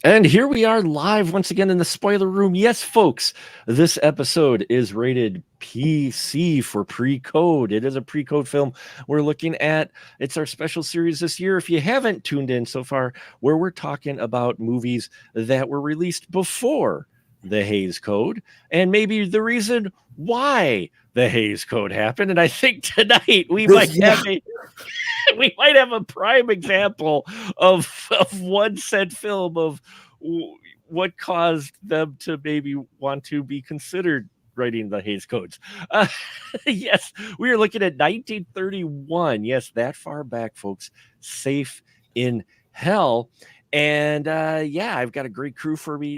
And here we are live once again in the spoiler room. Yes, folks, this episode is rated PC for pre-code. It is a pre-code film we're looking at. It's our special series this year. If you haven't tuned in so far, where we're talking about movies that were released before the Hays Code and maybe the reason why the Hays Code happened. And I think tonight we might have a prime example of one said film of what caused them to maybe want to be considered writing the Hays Codes. Yes, we are looking at 1931. Yes, that far back, folks. Safe in Hell. And I've got a great crew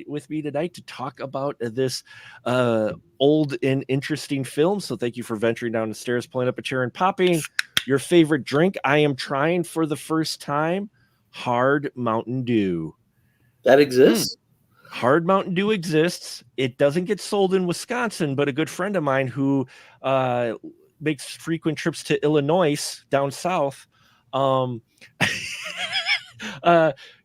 with me tonight to talk about this old and interesting film. So thank you for venturing down the stairs, pulling up a chair, and popping your favorite drink. I am trying for the first time Hard Mountain Dew. That exists? Hard Mountain Dew exists. It doesn't get sold in Wisconsin, but a good friend of mine who makes frequent trips to Illinois down south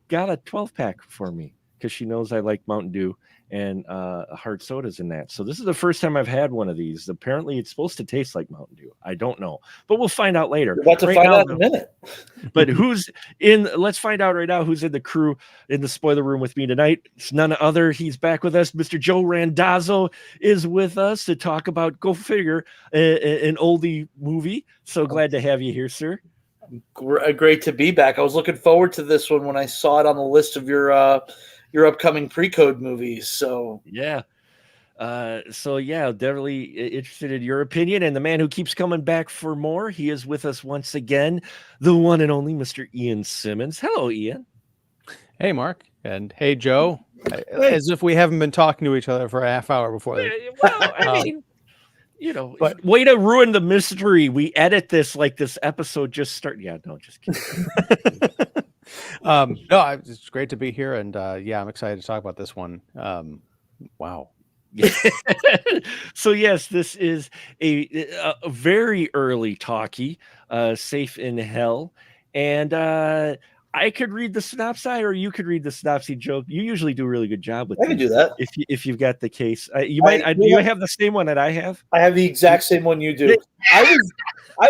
got a 12-pack for me because she knows I like Mountain Dew and hard sodas in that. So this is the first time I've had one of these. Apparently it's supposed to taste like Mountain Dew. I don't know, but we'll find out later. We're about to find out in a minute. But let's find out right now who's in the crew in the spoiler room with me tonight. It's none other. He's back with us. Mr. Joe Randazzo is with us to talk about, go figure, an oldie movie. So glad to have you here, sir. Great to be back. I was looking forward to this one when I saw it on the list of your upcoming pre-code movies. So definitely interested in your opinion. And the man who keeps coming back for more, he is with us once again, the one and only Mr. Ian Simmons. Hello, Ian. Hey, Mark. And hey, Joe. As if we haven't been talking to each other for a half hour before. Well, I mean, but way to ruin the mystery. We edit this like this episode just started. Yeah, no, just kidding. It's great to be here, and I'm excited to talk about this one. Wow. So yes, this is a very early talkie, Safe in Hell, and I could read the synopsis, or you could read the synopsis, Joe. You usually do a really good job with I can do that. If you've got the case. Do you have the same one that I have? I have the exact same one you do. I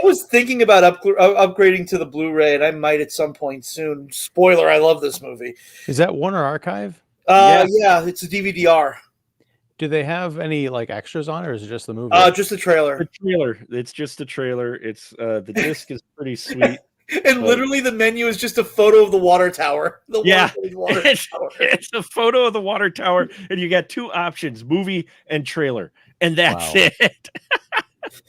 was thinking about upgrading to the Blu-ray, and I might at some point soon. Spoiler, I love this movie. Is that Warner Archive? Yes. Yeah, it's a DVD-R. Do they have any like extras on it, or is it just the movie? Just the trailer. The trailer. It's just the trailer. It's the disc is pretty sweet. And literally the menu is just a photo of the water tower. It's a photo of the water tower, and you got two options, movie and trailer. And that's it.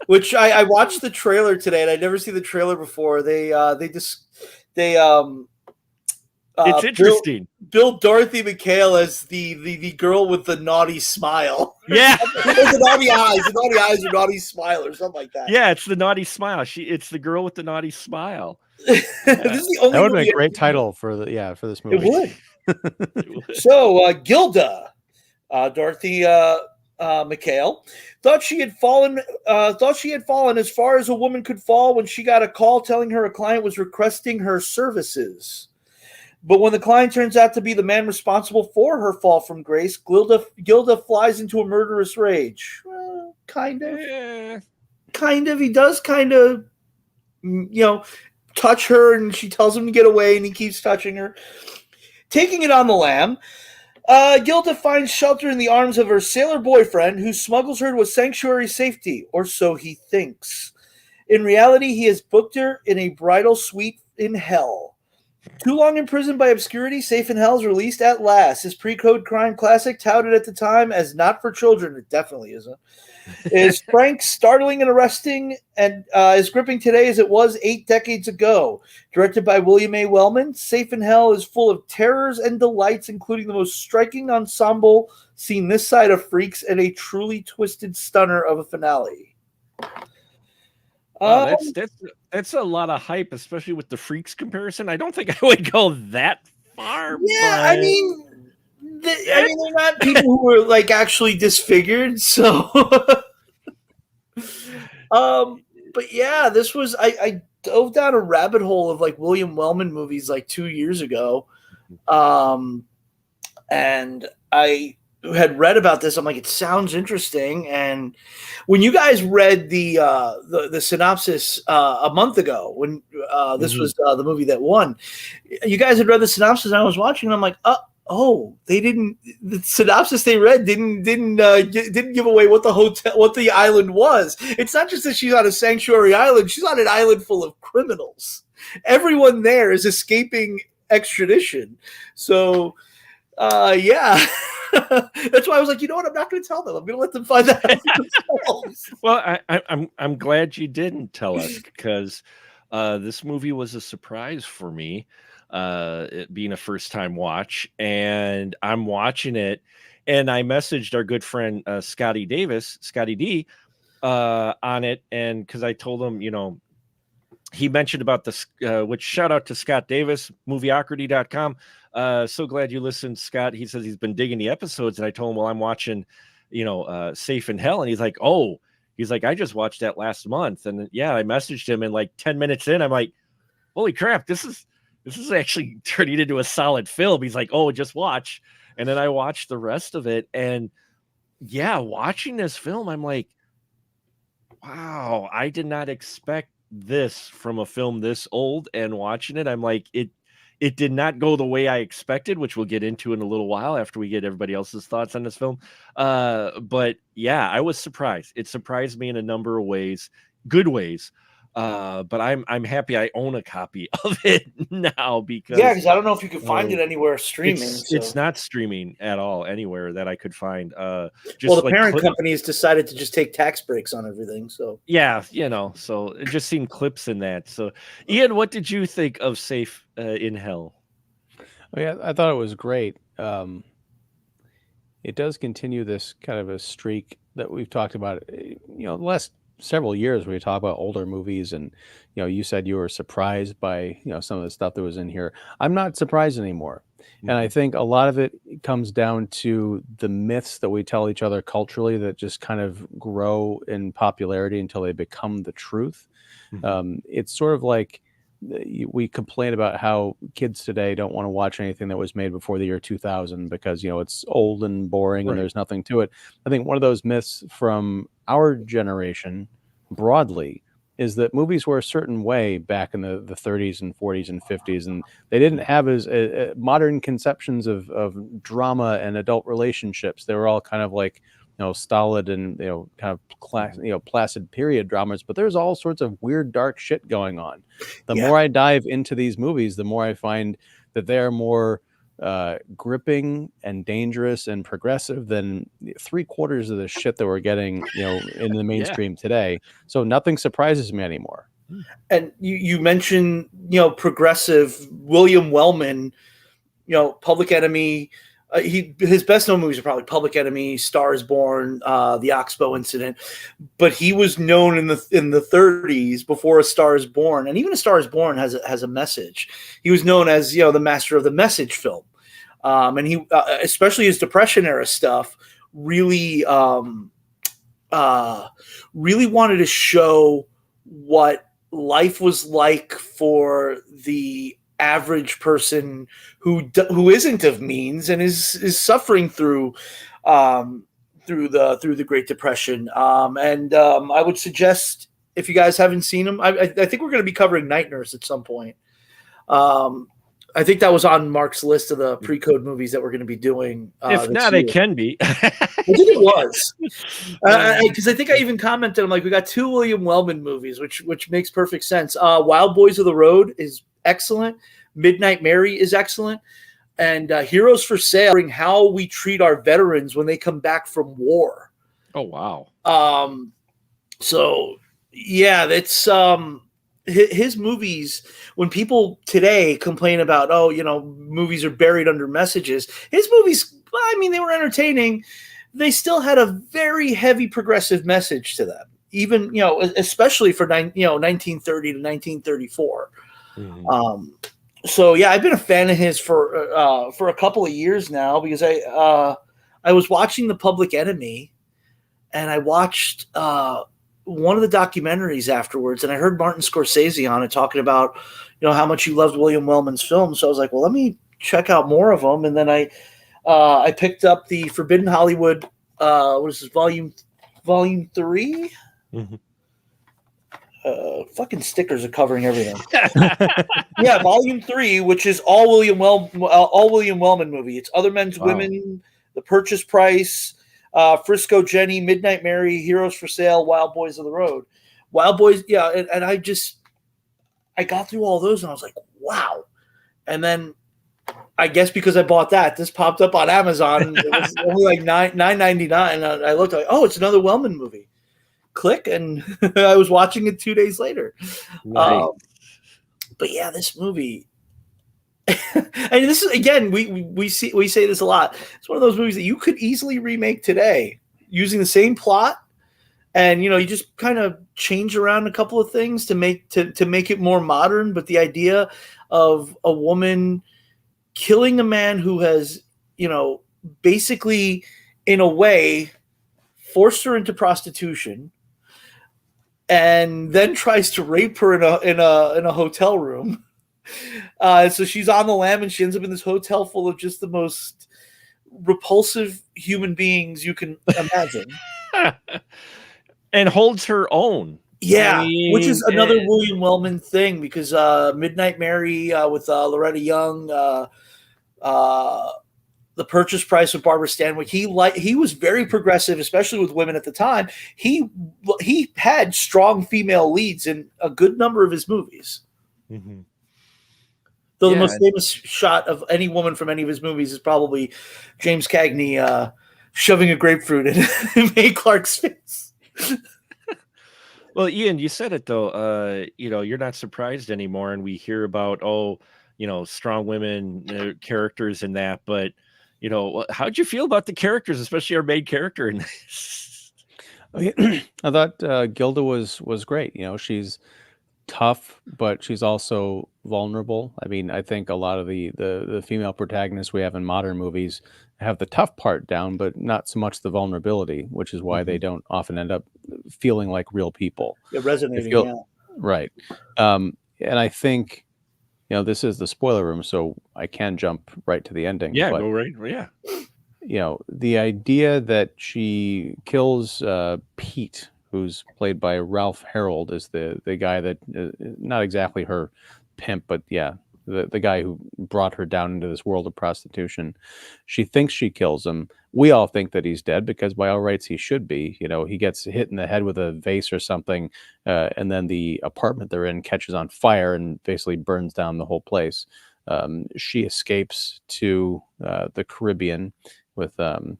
Which I watched the trailer today, and I'd never seen the trailer before. It's interesting. Bill Dorothy McHale as the girl with the naughty smile. Yeah. The naughty eyes or naughty smile or something like that. Yeah, it's the naughty smile. It's the girl with the naughty smile. This is the only that would be a great title for this movie. It would. So Gilda, Dorothy McHale, thought she had fallen as far as a woman could fall when she got a call telling her a client was requesting her services. But when the client turns out to be the man responsible for her fall from grace, Gilda flies into a murderous rage. Well, kind of. Yeah. Kind of. He does kind of, touch her, and she tells him to get away, and he keeps touching her. Taking it on the lam, Gilda finds shelter in the arms of her sailor boyfriend, who smuggles her to a sanctuary safety, or so he thinks. In reality, he has booked her in a bridal suite in hell. Too long imprisoned by obscurity, Safe in Hell is released at last. His pre-code crime classic, touted at the time as not for children, it definitely isn't, is frank, startling, and arresting, and as gripping today as it was 8 decades ago. Directed by William A. Wellman, Safe in Hell is full of terrors and delights, including the most striking ensemble seen this side of Freaks and a truly twisted stunner of a finale. Wow, that's a lot of hype, especially with the Freaks comparison. I don't think I would go that far. Yeah, I mean, they're not people who were like actually disfigured. So, but yeah, this was I dove down a rabbit hole of like William Wellman movies like 2 years ago. and I had read about this. I'm like, it sounds interesting. And when you guys read the synopsis a month ago, when this was the movie that won, you guys had read the synopsis, and I was watching, and I'm like, oh, they didn't. The synopsis they read didn't give away what the island was. It's not just that she's on a sanctuary island; she's on an island full of criminals. Everyone there is escaping extradition. So, yeah. That's why I was like, you know what? I'm not going to tell them. I'm going to let them find that out for themselves. Well, I'm glad you didn't tell us, because this movie was a surprise for me, it being a first time watch, and I'm watching it, and I messaged our good friend Scotty D, on it, and because I told him, he mentioned about this, which shout out to Scott Davis, movieocrity.com. So glad you listened, Scott. He says he's been digging the episodes, and I told him, well, I'm watching, Safe in Hell, and he's like, I just watched that last month, and yeah, I messaged him, and like 10 minutes in, I'm like, holy crap, this is actually turning into a solid film. He's like, oh, just watch, and then I watched the rest of it, and yeah, watching this film, I'm like, wow, I did not expect this from a film this old, and watching it, I'm like, it did not go the way I expected, which we'll get into in a little while after we get everybody else's thoughts on this film. But yeah, I was surprised. It surprised me in a number of ways, good ways. But I'm happy I own a copy of it now, because I don't know if you can find it anywhere streaming. It's not streaming at all anywhere that I could find. The parent company has decided to just take tax breaks on everything. So yeah, so it just seen clips in that. So Ian, what did you think of Safe in Hell? Oh, yeah, I thought it was great. It does continue this kind of a streak that we've talked about, the last several years, where we talk about older movies, and you said you were surprised by some of the stuff that was in here. I'm not surprised anymore. And I think a lot of it comes down to the myths that we tell each other culturally that just kind of grow in popularity until they become the truth. It's sort of like we complain about how kids today don't want to watch anything that was made before the year 2000 because it's old and boring, and there's nothing to it. I think one of those myths from our generation broadly is that movies were a certain way back in the 30s and 40s and 50s, and they didn't have as modern conceptions of drama and adult relationships. They were all kind of like stolid and kind of placid period dramas, but there's all sorts of weird dark shit going on. The more I dive into these movies, the more I find that they are more gripping and dangerous and progressive than 3/4 of the shit that we're getting in the mainstream today. So nothing surprises me anymore. And you mentioned progressive. William Wellman, Public Enemy. His best known movies are probably Public Enemy, Star is Born, the Oxbow Incident, but he was known in the 30s before A Star is Born, and even A Star is Born has a message. He was known as the master of the message film, and he especially his Depression era stuff really really wanted to show what life was like for the average person who isn't of means and is suffering through the Great Depression. I would suggest, if you guys haven't seen them, I think we're going to be covering Night Nurse at some point. I think that was on Mark's list of the pre-code movies that we're going to be doing. If not, it can be. I think it was, because I think I even commented, I'm like, we got 2 William Wellman movies, which makes perfect sense. Wild Boys of the Road is excellent. Midnight Mary is excellent. And Heroes for Sale, how we treat our veterans when they come back from war. Oh, wow. So, yeah, that's his movies. When people today complain about, movies are buried under messages, his movies, they were entertaining. They still had a very heavy progressive message to them, even, especially for 1930 to 1934. So yeah, I've been a fan of his for a couple of years now, because I was watching The Public Enemy, and I watched one of the documentaries afterwards, and I heard Martin Scorsese on it talking about how much he loved William Wellman's films. So I was like, well, let me check out more of them, and then I I picked up the Forbidden Hollywood. What is this, volume 3? Mhm. Fucking stickers are covering everything. Yeah, volume 3, which is all William Wellman movie. It's Other Men's Wow. Women, The Purchase Price, Frisco Jenny, Midnight Mary, Heroes for Sale, Wild Boys of the Road. Wild Boys, yeah, and I got through all those and I was like, wow. And then I guess because I bought that, this popped up on Amazon. It was only like $9.99. And I looked like, oh, it's another Wellman movie. Click, and I was watching it 2 days later. Nice. But yeah, this movie, and this is, again, we say this a lot. It's one of those movies that you could easily remake today using the same plot, and you just kind of change around a couple of things to make it more modern. But the idea of a woman killing a man who has, basically, in a way, forced her into prostitution, and then tries to rape her in a hotel room. So she's on the lam, and she ends up in this hotel full of just the most repulsive human beings you can imagine. And holds her own. Yeah, I mean, which is another William Wellman thing, because Midnight Mary with Loretta Young, The Purchase Price with Barbara Stanwyck. He was very progressive, especially with women at the time. He had strong female leads in a good number of his movies. Mhm. Though Yeah, the most famous shot of any woman from any of his movies is probably James Cagney shoving a grapefruit in Mae Clark's face. Well, Ian, you said it though. You're not surprised anymore, and we hear about strong women characters in that. But how'd you feel about the characters, especially our main character in this? I thought Gilda was great. She's tough, but she's also vulnerable. I mean, I think a lot of the female protagonists we have in modern movies have the tough part down, but not so much the vulnerability, which is why they don't often end up feeling like real people. Yeah, resonating. feel- Yeah. Right. And I think, this is the spoiler room, so I can jump right to the ending. Yeah, but, go right. Yeah. the idea that she kills Pete, who's played by Ralph Harold, is the guy that not exactly her pimp, but yeah, the guy who brought her down into this world of prostitution. She thinks she kills him. We all think that he's dead because by all rights he should be. He gets hit in the head with a vase or something, and then the apartment they're in catches on fire and basically burns down the whole place. She escapes to the Caribbean with the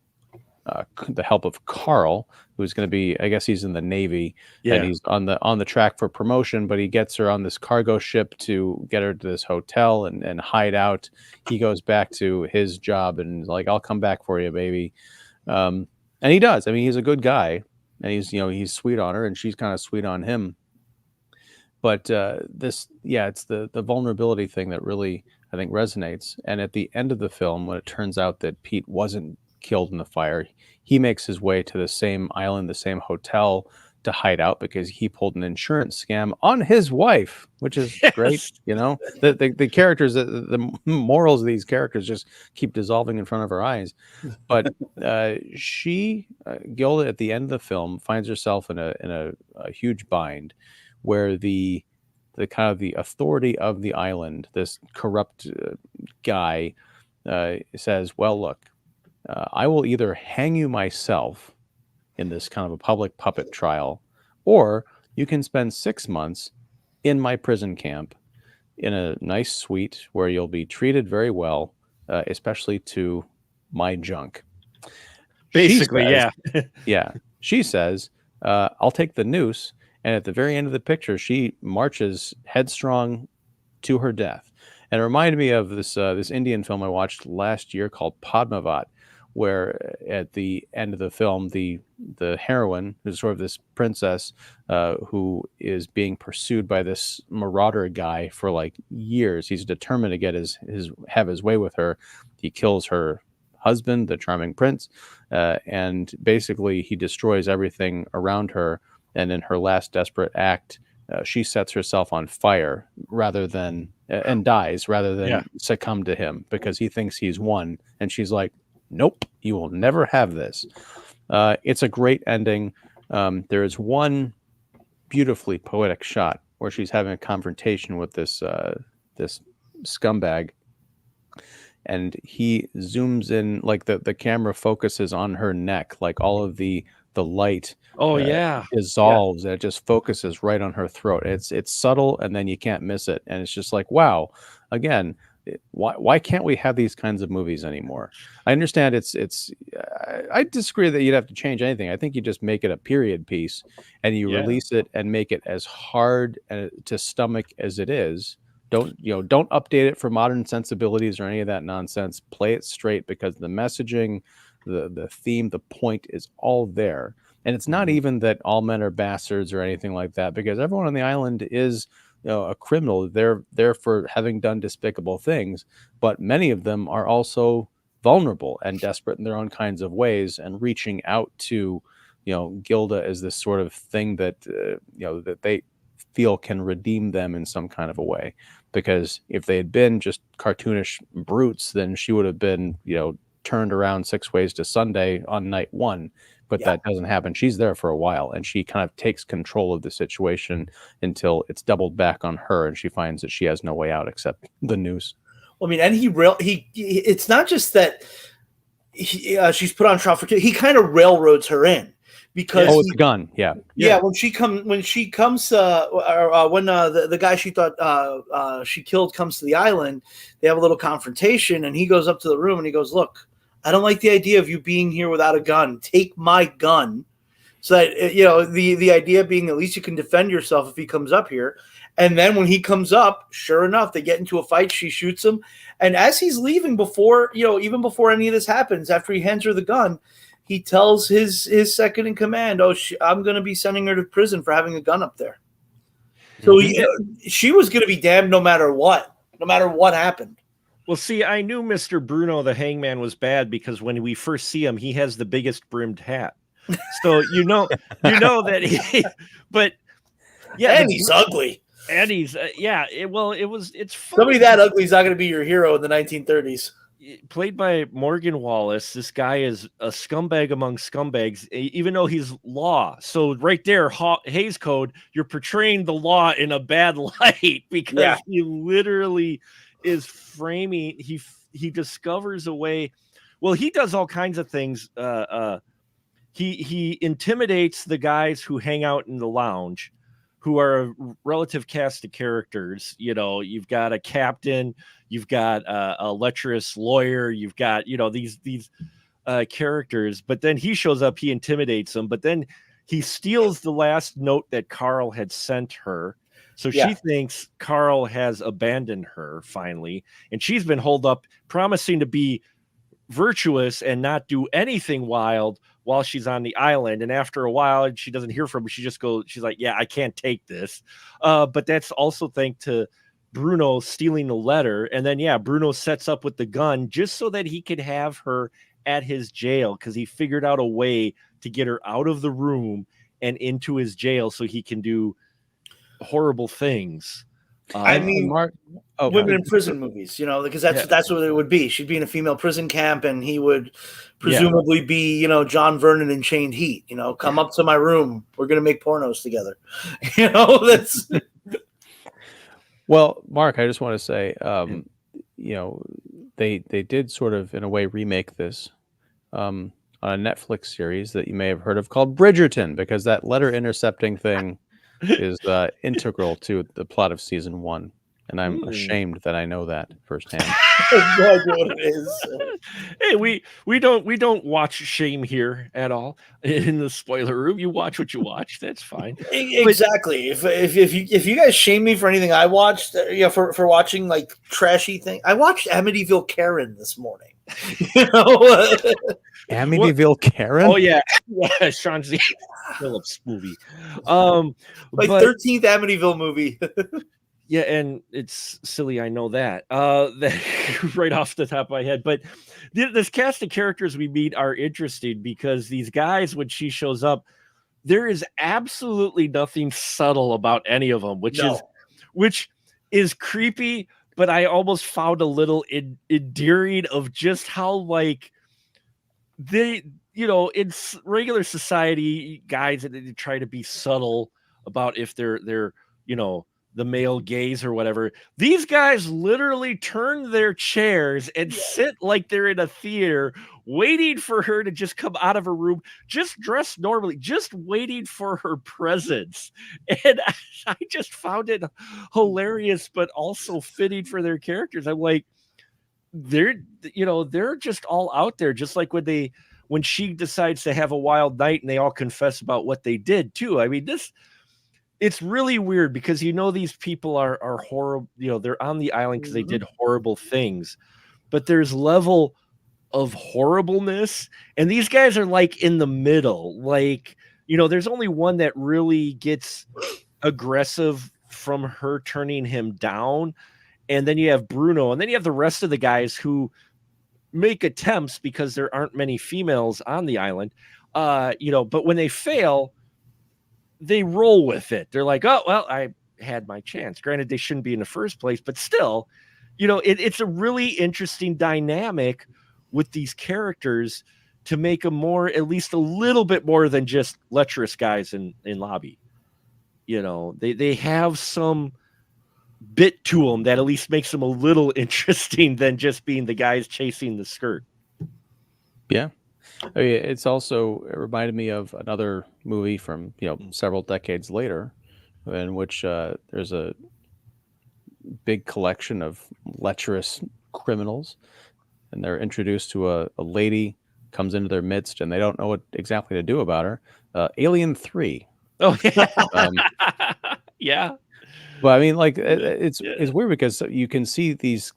help of Carl, who's going to be, I guess he's in the Navy, and he's on the track for promotion, but he gets her on this cargo ship to get her to this hotel and hide out. He goes back to his job and like, I'll come back for you, baby. And he does. I mean, he's a good guy, and he's sweet on her, and she's kind of sweet on him. But it's the vulnerability thing that really, I think, resonates. And at the end of the film, when it turns out that Pete wasn't killed in the fire, he makes his way to the same island, the same hotel, to hide out because he pulled an insurance scam on his wife, which is great. The characters, the morals of these characters just keep dissolving in front of our eyes. But Gilda, at the end of the film, finds herself in a huge bind, where the kind of the authority of the island, this corrupt guy, says, well, look, I will either hang you myself in this kind of a public puppet trial, or you can spend 6 months in my prison camp in a nice suite where you'll be treated very well, especially to my junk. Basically, Yeah. She says, I'll take the noose. And at the very end of the picture, she marches headstrong to her death. And it reminded me of this Indian film I watched last year called Padmavat, where at the end of the film, the heroine, who's sort of this princess who is being pursued by this marauder guy for like years. He's determined to get have his way with her. He kills her husband, the charming prince, and basically he destroys everything around her. And in her last desperate act, she sets herself on fire and dies rather than succumb to him, because he thinks he's won. And she's like, nope, you will never have this. It's a great ending. There is one beautifully poetic shot where she's having a confrontation with this scumbag, and he zooms in, like the camera focuses on her neck, like all of the light dissolves, and it just focuses right on her throat. It's subtle, and then you can't miss it, and it's just like, wow. Again, why can't we have these kinds of movies anymore? I understand I disagree that you'd have to change anything. I think you just make it a period piece, and you release it and make it as hard to stomach as it is. Don't update it for modern sensibilities or any of that nonsense. Play it straight, because the messaging, the theme, the point is all there. And it's not even that all men are bastards or anything like that, because everyone on the island is a criminal. They're there for having done despicable things, but many of them are also vulnerable and desperate in their own kinds of ways, and reaching out to Gilda as this sort of thing that that they feel can redeem them in some kind of a way. Because if they had been just cartoonish brutes, then she would have been, turned around 6 ways to Sunday on night one. But that doesn't happen. She's there for a while, and she kind of takes control of the situation until it's doubled back on her, and she finds that she has no way out except the noose. Well, I mean, and it's not just that she's put on trial for, he kind of railroads her in. Because it's a gun, when the guy she thought she killed comes to the island, they have a little confrontation, and he goes up to the room and he goes, "Look, I don't like the idea of you being here without a gun. Take my gun." So that the idea being at least you can defend yourself if he comes up here. And then when he comes up, sure enough, they get into a fight. She shoots him, and as he's leaving, even before any of this happens, after he hands her the gun, he tells his second in command, I'm going to be sending her to prison for having a gun up there. So she was going to be damned no matter what happened. Well, see, I knew Mr. Bruno the Hangman was bad because when we first see him, he has the biggest brimmed hat. So you know that he, but yeah, and he's ugly. And he's it's funny. Somebody that ugly is not going to be your hero in the 1930s. Played by Morgan Wallace. This guy is a scumbag among scumbags, even though he's law. So right there, Hays Code, you're portraying the law in a bad light, because he literally is framing. He discovers a way. Well, he does all kinds of things. He intimidates the guys who hang out in the lounge, who are a relative cast of characters. You've got a captain, you've got a lecherous lawyer, you've got, these characters, but then he shows up, he intimidates them, but then he steals the last note that Carl had sent her. So she thinks Carl has abandoned her finally, and she's been holed up, promising to be virtuous and not do anything wild while she's on the island. And after a while, and she doesn't hear from him, she's like, I can't take this. But that's also thanks to Bruno stealing the letter. And then, Bruno sets up with the gun just so that he could have her at his jail, because he figured out a way to get her out of the room and into his jail so he can do horrible things. I mean, Mark, women in prison movies, because that's what it would be. She'd be in a female prison camp, and he would presumably be, John Vernon in Chained Heat. Come up to my room. We're gonna make pornos together. That's. Well, Mark, I just want to say, they did sort of, in a way, remake this on a Netflix series that you may have heard of called Bridgerton, because that letter intercepting thing is integral to the plot of season 1, and I'm ashamed that I know that firsthand. I have no idea what it is. Hey, we don't watch shame here at all in the spoiler room. You watch what you watch. That's fine. Exactly. But if you guys shame me for anything I watched, for watching like trashy thing, I watched Amityville Karen this morning. Amityville Karen. Oh yeah, Sean Z. Phillips movie. 13th Amityville movie. Yeah, and it's silly. I know that. That right off the top of my head. But this cast of characters we meet are interesting because these guys, when she shows up, there is absolutely nothing subtle about any of them, which is creepy. But I almost found a little endearing of just how they, you know, in regular society, guys, they try to be subtle about if they're, you know, the male gaze or whatever. These guys literally turn their chairs and sit like they're in a theater, waiting for her to just come out of her room, just dressed normally, just waiting for her presence. And I just found it hilarious, but also fitting for their characters. I'm like, they're, you know, they're just all out there, just like when she decides to have a wild night and they all confess about what they did too. I mean, it's really weird because, you know, these people are horrible, you know, they're on the island because they did horrible things, but there's level of horribleness, and these guys are like in the middle. Like, you know, there's only one that really gets aggressive from her turning him down, and then you have Bruno, and then you have the rest of the guys who make attempts because there aren't many females on the island, you know, but when they fail, they roll with it. They're like, oh, well, I had my chance. Granted, they shouldn't be in the first place, but still, you know, it's a really interesting dynamic with these characters to make them more, at least a little bit more than just lecherous guys in lobby. You know, they have some bit to them that at least makes them a little interesting than just being the guys chasing the skirt. Yeah. I mean, it reminded me of another movie from, you know, several decades later, in which there's a big collection of lecherous criminals, and they're introduced to a lady comes into their midst, and they don't know what exactly to do about her. Alien 3. Oh yeah. Yeah. Well, I mean, like it's weird because you can see this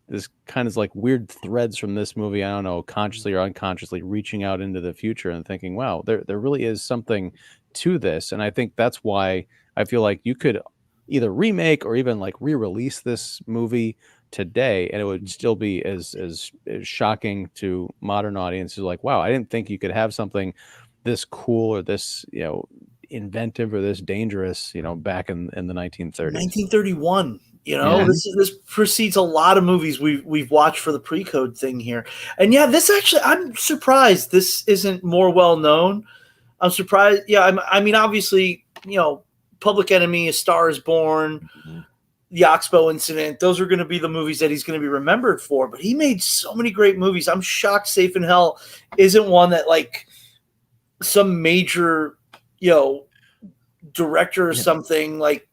kind of like weird threads from this movie. I don't know, consciously or unconsciously, reaching out into the future and thinking, "Wow, there really is something to this." And I think that's why I feel like you could either remake or even like re-release this movie today, and it would still be as shocking to modern audiences. Like, wow, I didn't think you could have something this cool or this, you know, inventive or this dangerous, you know, back in the 1930s. 1931. You know, this precedes a lot of movies we've watched for the pre-code thing here. And yeah, this actually, I'm surprised this isn't more well known. I'm surprised. Yeah, I mean, obviously, you know, Public Enemy, A Star Is Born, The Oxbow Incident, those are going to be the movies that he's going to be remembered for. But he made so many great movies. I'm shocked Safe in Hell isn't one that, like, some major, you know, director or something like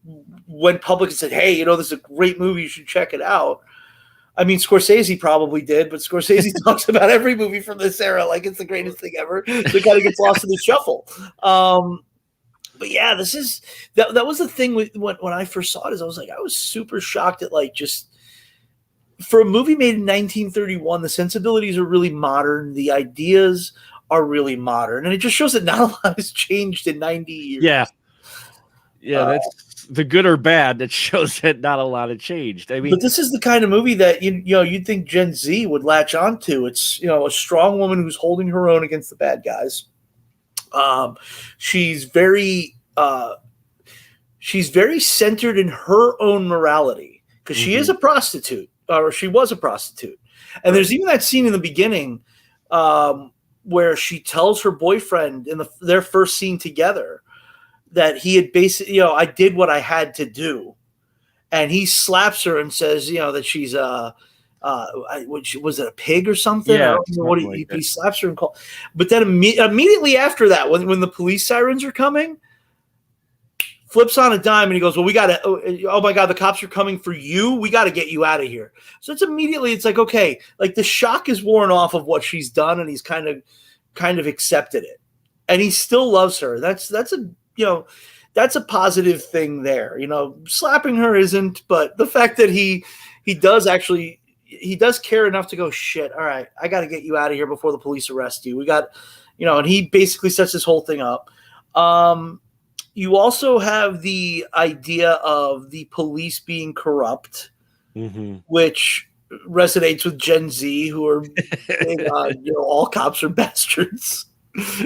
went public and said, hey, you know, this is a great movie, you should check it out. I mean, Scorsese probably did, but Scorsese talks about every movie from this era like it's the greatest thing ever. So it kind of gets lost in the shuffle. But yeah, this is that was the thing with when I first saw it, is I was super shocked at, like, just for a movie made in 1931, the sensibilities are really modern, the ideas are really modern, and it just shows that not a lot has changed in 90 years. Yeah, that's the good or bad that shows that not a lot has changed. I mean, but this is the kind of movie that you know you'd think Gen Z would latch onto. It's, you know, a strong woman who's holding her own against the bad guys. She's very centered in her own morality because she is a prostitute, or she was a prostitute. And there's even that scene in the beginning where she tells her boyfriend in their first scene together that he had basically, you know, I did what I had to do. And he slaps her and says, you know, that she's was it a pig or something? Yeah, I don't know what he slaps her and calls. But then immediately after that, when the police sirens are coming, flips on a dime and he goes, well, we got to, oh my God, the cops are coming for you. We got to get you out of here. So it's like, okay, like the shock is worn off of what she's done, and he's kind of accepted it. And he still loves her. That's a, you know, that's a positive thing there. You know, slapping her isn't, but the fact that he does care enough to go, shit, all right, I got to get you out of here before the police arrest you. We got, you know, and he basically sets this whole thing up. You also have the idea of the police being corrupt, which resonates with Gen Z, who are, you know, all cops are bastards.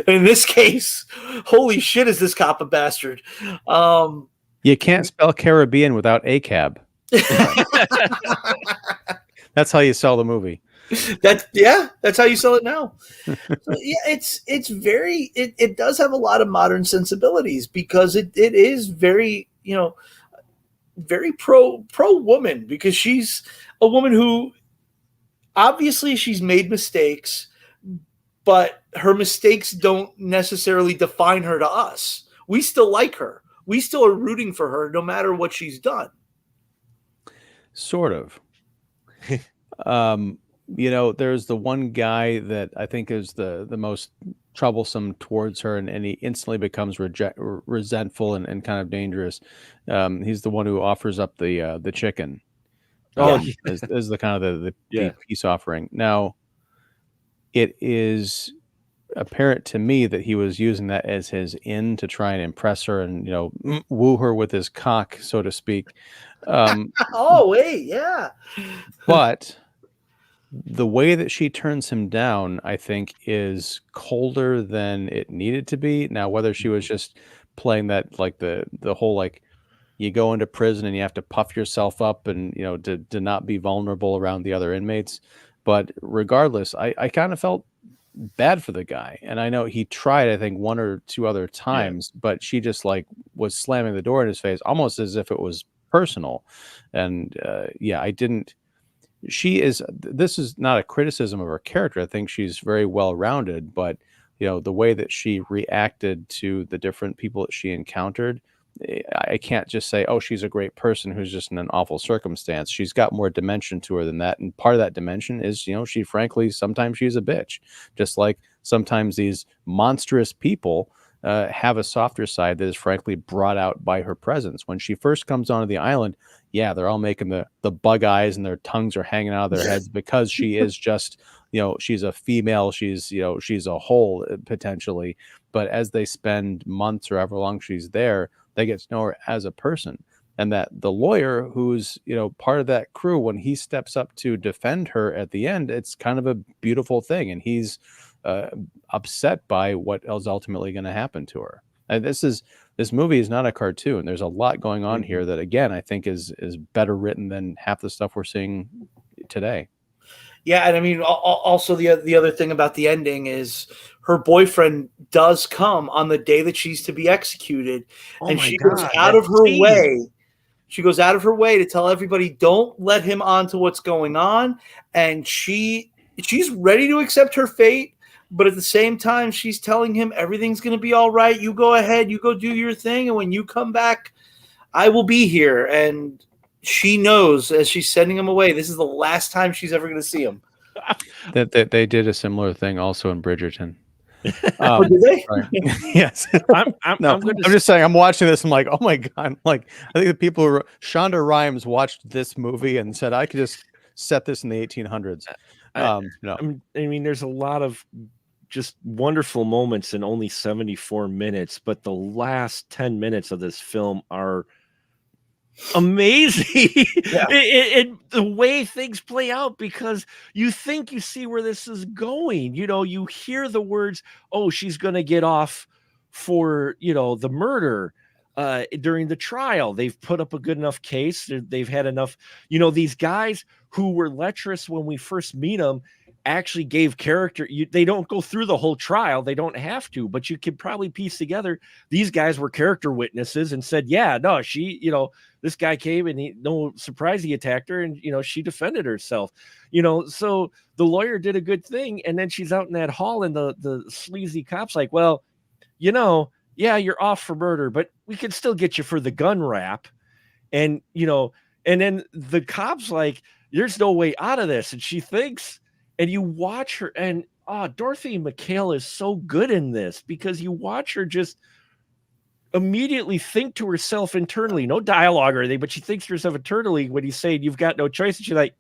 In this case, holy shit, is this cop a bastard? You can't spell Caribbean without ACAB. That's how you sell the movie. That's how you sell it now. So, yeah, it's very it does have a lot of modern sensibilities because it is very, very pro woman, because she's a woman who obviously she's made mistakes, but her mistakes don't necessarily define her to us. We still like her. We still are rooting for her no matter what she's done. Sort of. There's the one guy that I think is the most troublesome towards her, and he instantly becomes resentful and kind of dangerous. He's the one who offers up the chicken. As the kind of the peace offering. Now, it is apparent to me that he was using that as his in to try and impress her and woo her with his cock, so to speak. Oh wait, yeah. But the way that she turns him down, I think, is colder than it needed to be. Now, whether she was just playing that, like the whole, like, you go into prison and you have to puff yourself up and, to not be vulnerable around the other inmates. But regardless, I kind of felt bad for the guy. And I know he tried, I think, one or two other times, but she just like was slamming the door in his face, almost as if it was personal. And I didn't. This is not a criticism of her character. I think she's very well rounded, but the way that she reacted to the different people that she encountered, I can't just say, oh, she's a great person who's just in an awful circumstance. She's got more dimension to her than that. And part of that dimension is, she frankly, sometimes she's a bitch, just like sometimes these monstrous people have a softer side that is frankly brought out by her presence. When she first comes onto the island, they're all making the bug eyes and their tongues are hanging out of their heads because she is just, she's a female. She's a whole potentially. But as they spend months or however long she's there, they get to know her as a person. And that the lawyer who's, part of that crew, when he steps up to defend her at the end, it's kind of a beautiful thing. And he's upset by what is ultimately going to happen to her. And this movie is not a cartoon. There's a lot going on here that, again, I think is better written than half the stuff we're seeing today. Yeah, and I mean, also the other thing about the ending is her boyfriend does come on the day that she's to be executed, and she goes out of her way. She goes out of her way to tell everybody, don't let him on to what's going on, and she's ready to accept her fate, but at the same time, she's telling him everything's going to be all right. You go ahead, you go do your thing, and when you come back, I will be here. And she knows, as she's sending him away, this is the last time she's ever going to see him. That they did a similar thing also in Bridgerton. Did they? Yes. I'm just saying, I'm watching this. I'm like, oh my God. Like, I think the people who Shonda Rhimes watched this movie and said, I could just set this in the 1800s. I mean, there's a lot of just wonderful moments in only 74 minutes, but the last 10 minutes of this film are amazing. The way things play out, because you think you see where this is going. You hear the words, oh, she's going to get off for, the murder during the trial. They've put up a good enough case. They've had enough, these guys who were lecherous when we first meet them actually gave character. They don't go through the whole trial. They don't have to, but you could probably piece together these guys were character witnesses and said, yeah, no, she, this guy came and no surprise he attacked her, and she defended herself. So the lawyer did a good thing, and then she's out in that hall, and the sleazy cop's like, well, yeah, you're off for murder, but we can still get you for the gun rap. And and then the cop's like, there's no way out of this, and she thinks, and you watch her, and Dorothy McHale is so good in this, because you watch her just immediately think to herself internally, no dialogue or anything, but she thinks to herself internally when he's saying you've got no choice, and she's like,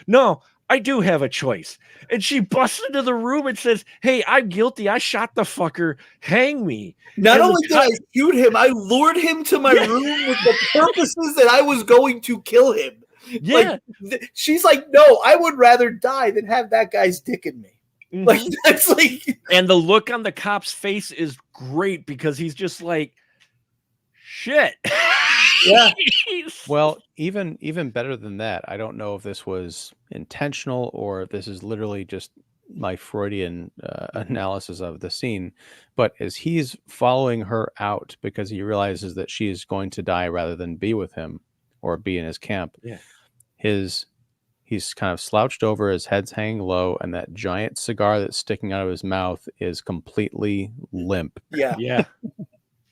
no, I do have a choice. And she busts into the room and says, hey, I'm guilty. I shot the fucker. Hang me. Not only did I shoot him, I lured him to my room with the purposes that I was going to kill him. Yeah. She's like, no, I would rather die than have that guy's dick in me. Mm-hmm. Like, that's like, and the look on the cop's face is great, because he's just like, shit. Yeah. Well, even better than that, I don't know if this was intentional or if this is literally just my Freudian analysis of the scene. But as he's following her out because he realizes that she is going to die rather than be with him or be in his camp, Yeah. he's kind of slouched over, his head's hanging low, and that giant cigar that's sticking out of his mouth is completely limp. Yeah. Yeah.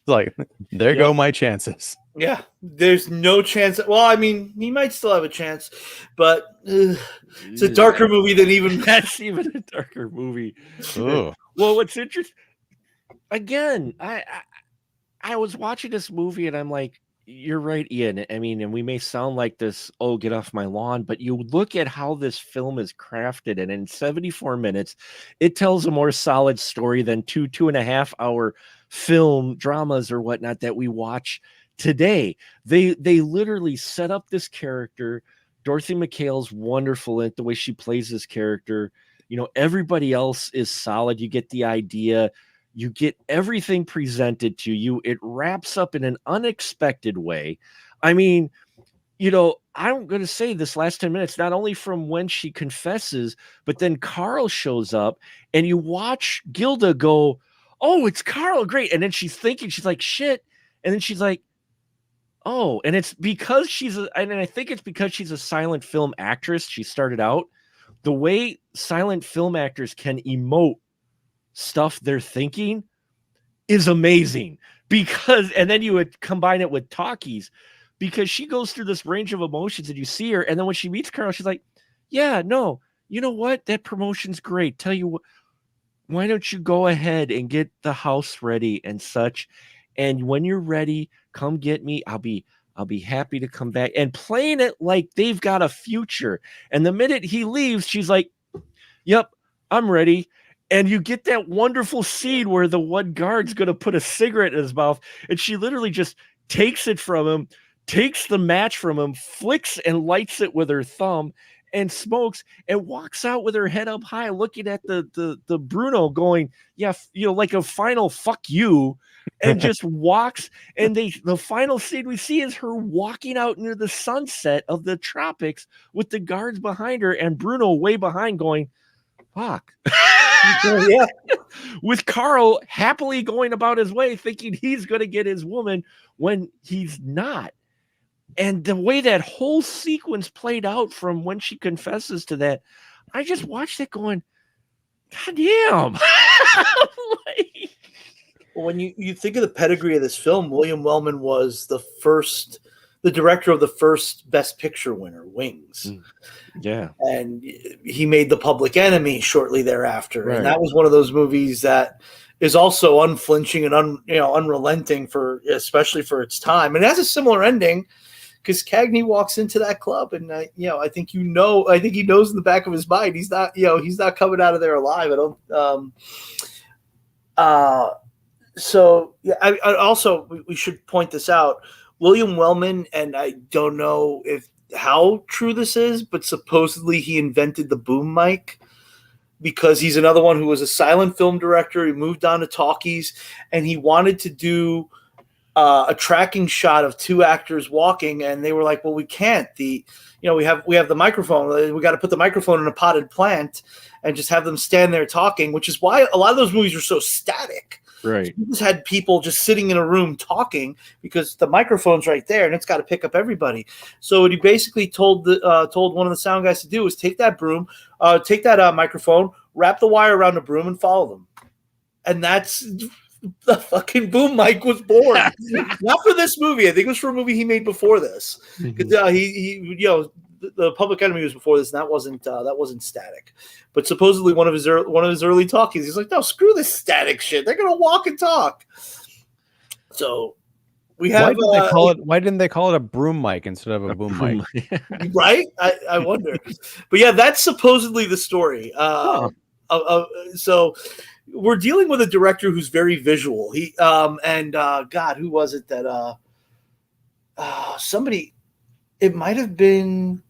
Like, there Yep. go my chances. Yeah. There's no chance. Well, I mean, he might still have a chance, but it's a darker movie than even. That's even a darker movie. Ooh. Well, what's interesting, again, I was watching this movie and I'm like, you're right, Ian. I mean, and we may sound like this, oh, get off my lawn, but you look at how this film is crafted, and in 74 minutes, it tells a more solid story than 2.5 hour film dramas or whatnot that we watch today. They literally set up this character. Dorothy McHale's wonderful in it, the way she plays this character. You know, everybody else is solid. You get the idea. You get everything presented to you. It wraps up in an unexpected way. I mean, you know, I'm going to say this last 10 minutes, not only from when she confesses, but then Carl shows up and you watch Gilda go, oh, it's Carl. Great. And then she's thinking, she's like, shit. And then she's like, oh, and it's because and I think it's because she's a silent film actress. She started out the way silent film actors can emote stuff they're thinking is amazing, because, and then you would combine it with talkies, because she goes through this range of emotions and you see her, and then when she meets Carl, she's like, yeah, no, you know what, that promotion's great, tell you what, why don't you go ahead and get the house ready and such, and when you're ready, come get me, I'll be happy to come back, and playing it like they've got a future. And the minute he leaves, she's like, yep, I'm ready. And you get that wonderful scene where the one guard's going to put a cigarette in his mouth, and she literally just takes it from him, takes the match from him, flicks and lights it with her thumb, and smokes, and walks out with her head up high, looking at the Bruno, going, yeah, you know, like a final fuck you, and just walks. And the final scene we see is her walking out into the sunset of the tropics with the guards behind her, and Bruno way behind, going, fuck. Yeah. With Carl happily going about his way, thinking he's going to get his woman when he's not. And the way that whole sequence played out from when she confesses to that, I just watched it going, God damn. Like, When you think of the pedigree of this film, William Wellman was the director of the first Best Picture winner, Wings. Yeah. And he made The Public Enemy shortly thereafter. Right. And that was one of those movies that is also unflinching and unrelenting, especially for its time. And it has a similar ending, because Cagney walks into that club, and I think he knows in the back of his mind he's not coming out of there alive. So yeah, I also, we should point this out. William Wellman, and I don't know how true this is, but supposedly he invented the boom mic, because he's another one who was a silent film director. He moved on to talkies, and he wanted to do a tracking shot of two actors walking, and they were like, well, we can't. We have the microphone. We got to put the microphone in a potted plant and just have them stand there talking, which is why a lot of those movies are so static. Right. You just had people just sitting in a room talking, because the microphone's right there and it's got to pick up everybody. So what he basically told one of the sound guys to do was take that microphone, wrap the wire around the broom, and follow them. And that's the fucking boom mic was born. Not for this movie. I think it was for a movie he made before this. Because the Public Enemy was before this, and that wasn't static. But supposedly one of his early talkies, he's like, no, screw this static shit. They're gonna walk and talk. So we have. Why didn't they call it a broom mic instead of a boom mic? Right? I wonder. But yeah, that's supposedly the story. So we're dealing with a director who's very visual. God, who was it that somebody? It might have been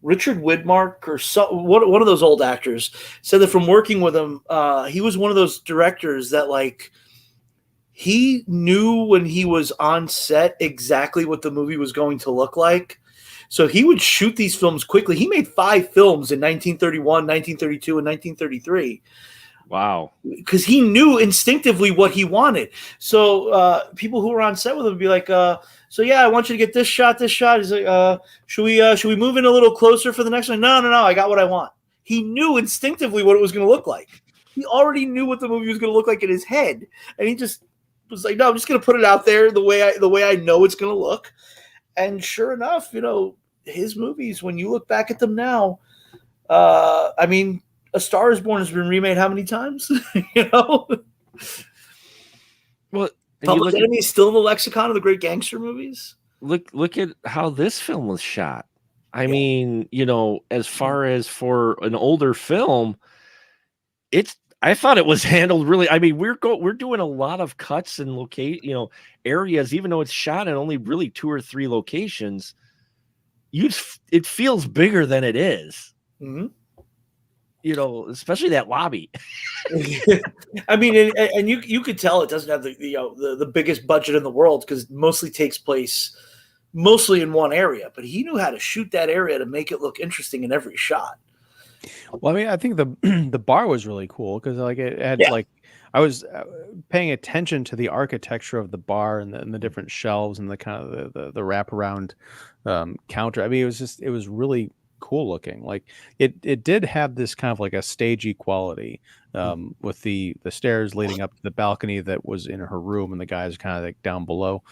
Richard Widmark or one of those old actors said that from working with him, he was one of those directors that, like, he knew when he was on set exactly what the movie was going to look like. So he would shoot these films quickly. He made 5 films in 1931, 1932, and 1933. Wow. Because he knew instinctively what he wanted. So people who were on set with him would be like, so yeah, I want you to get this shot, this shot. He's like, should we move in a little closer for the next one? No, I got what I want. He knew instinctively what it was going to look like. He already knew what the movie was going to look like in his head. And he just was like, no, I'm just going to put it out there the way I know it's going to look. And sure enough, his movies, when you look back at them now, I mean, A Star Is Born has been remade how many times? Well, Public Enemy is still in the lexicon of the great gangster movies. Look at how this film was shot. I mean, as far as for an older film, I thought it was handled really. I mean, we're doing a lot of cuts and areas, even though it's shot in only really 2 or 3 locations. It feels bigger than it is. Mm-hmm. Especially that lobby. I mean, and you could tell it doesn't have the biggest budget in the world because it mostly takes place in one area. But he knew how to shoot that area to make it look interesting in every shot. Well, I mean, I think the bar was really cool because it had I was paying attention to the architecture of the bar and the different shelves and the kind of the wraparound counter. I mean, it was really cool looking. Like it did have this kind of like a stagey quality with the stairs leading up to the balcony that was in her room and the guys kind of like down below.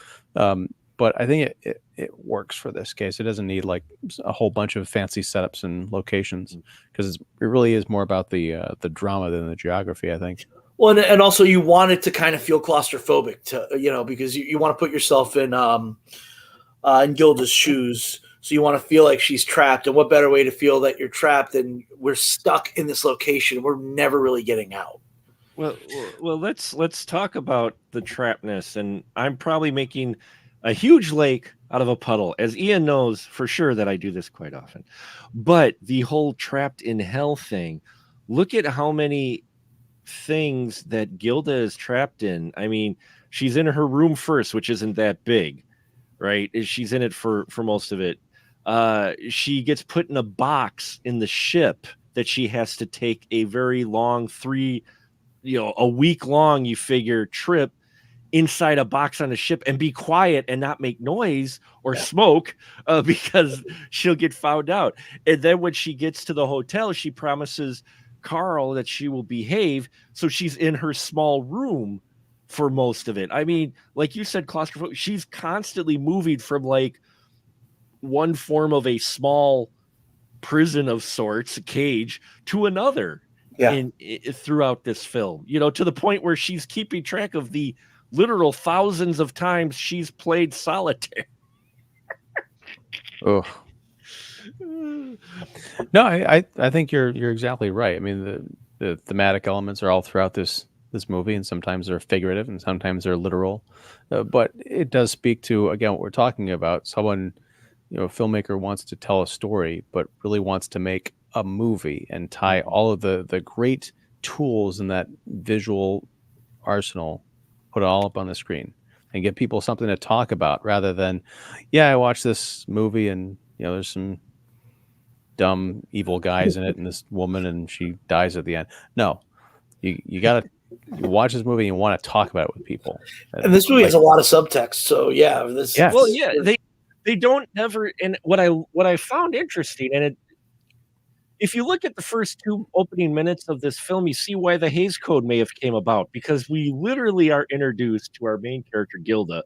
But I think it works for this case. It doesn't need like a whole bunch of fancy setups and locations because it really is more about the drama than the geography, I think. Well, and also you want it to kind of feel claustrophobic because you want to put yourself in Gilda's shoes. So you want to feel like she's trapped. And what better way to feel that you're trapped than we're stuck in this location. We're never really getting out. Well, let's talk about the trappedness. And I'm probably making a huge lake out of a puddle, as Ian knows for sure that I do this quite often. But the whole trapped in hell thing, look at how many things that Gilda is trapped in. I mean, she's in her room first, which isn't that big, right? She's in it for most of it. She gets put in a box in the ship that she has to take a very long a week long, you figure, trip inside a box on a ship and be quiet and not make noise or smoke because she'll get found out. And then when she gets to the hotel, she promises Carl that she will behave. So she's in her small room for most of it. I mean, like you said, claustrophobic, she's constantly moving from like one form of a small prison of sorts, a cage, to another throughout this film, to the point where she's keeping track of the literal thousands of times she's played solitaire. Oh. No, I think you're exactly right. I mean, the thematic elements are all throughout this movie, and sometimes they're figurative and sometimes they're literal. But it does speak to, again, what we're talking about. Someone, a filmmaker wants to tell a story, but really wants to make a movie and tie all of the great tools in that visual arsenal, put it all up on the screen and give people something to talk about rather than, I watched this movie and, there's some dumb, evil guys in it and this woman and she dies at the end. No, you got to watch this movie and you want to talk about it with people. And this movie has a lot of subtext. So they don't ever. And what I found interesting, and if you look at the first 2 opening minutes of this film, you see why the Hays Code may have came about, because we literally are introduced to our main character, Gilda.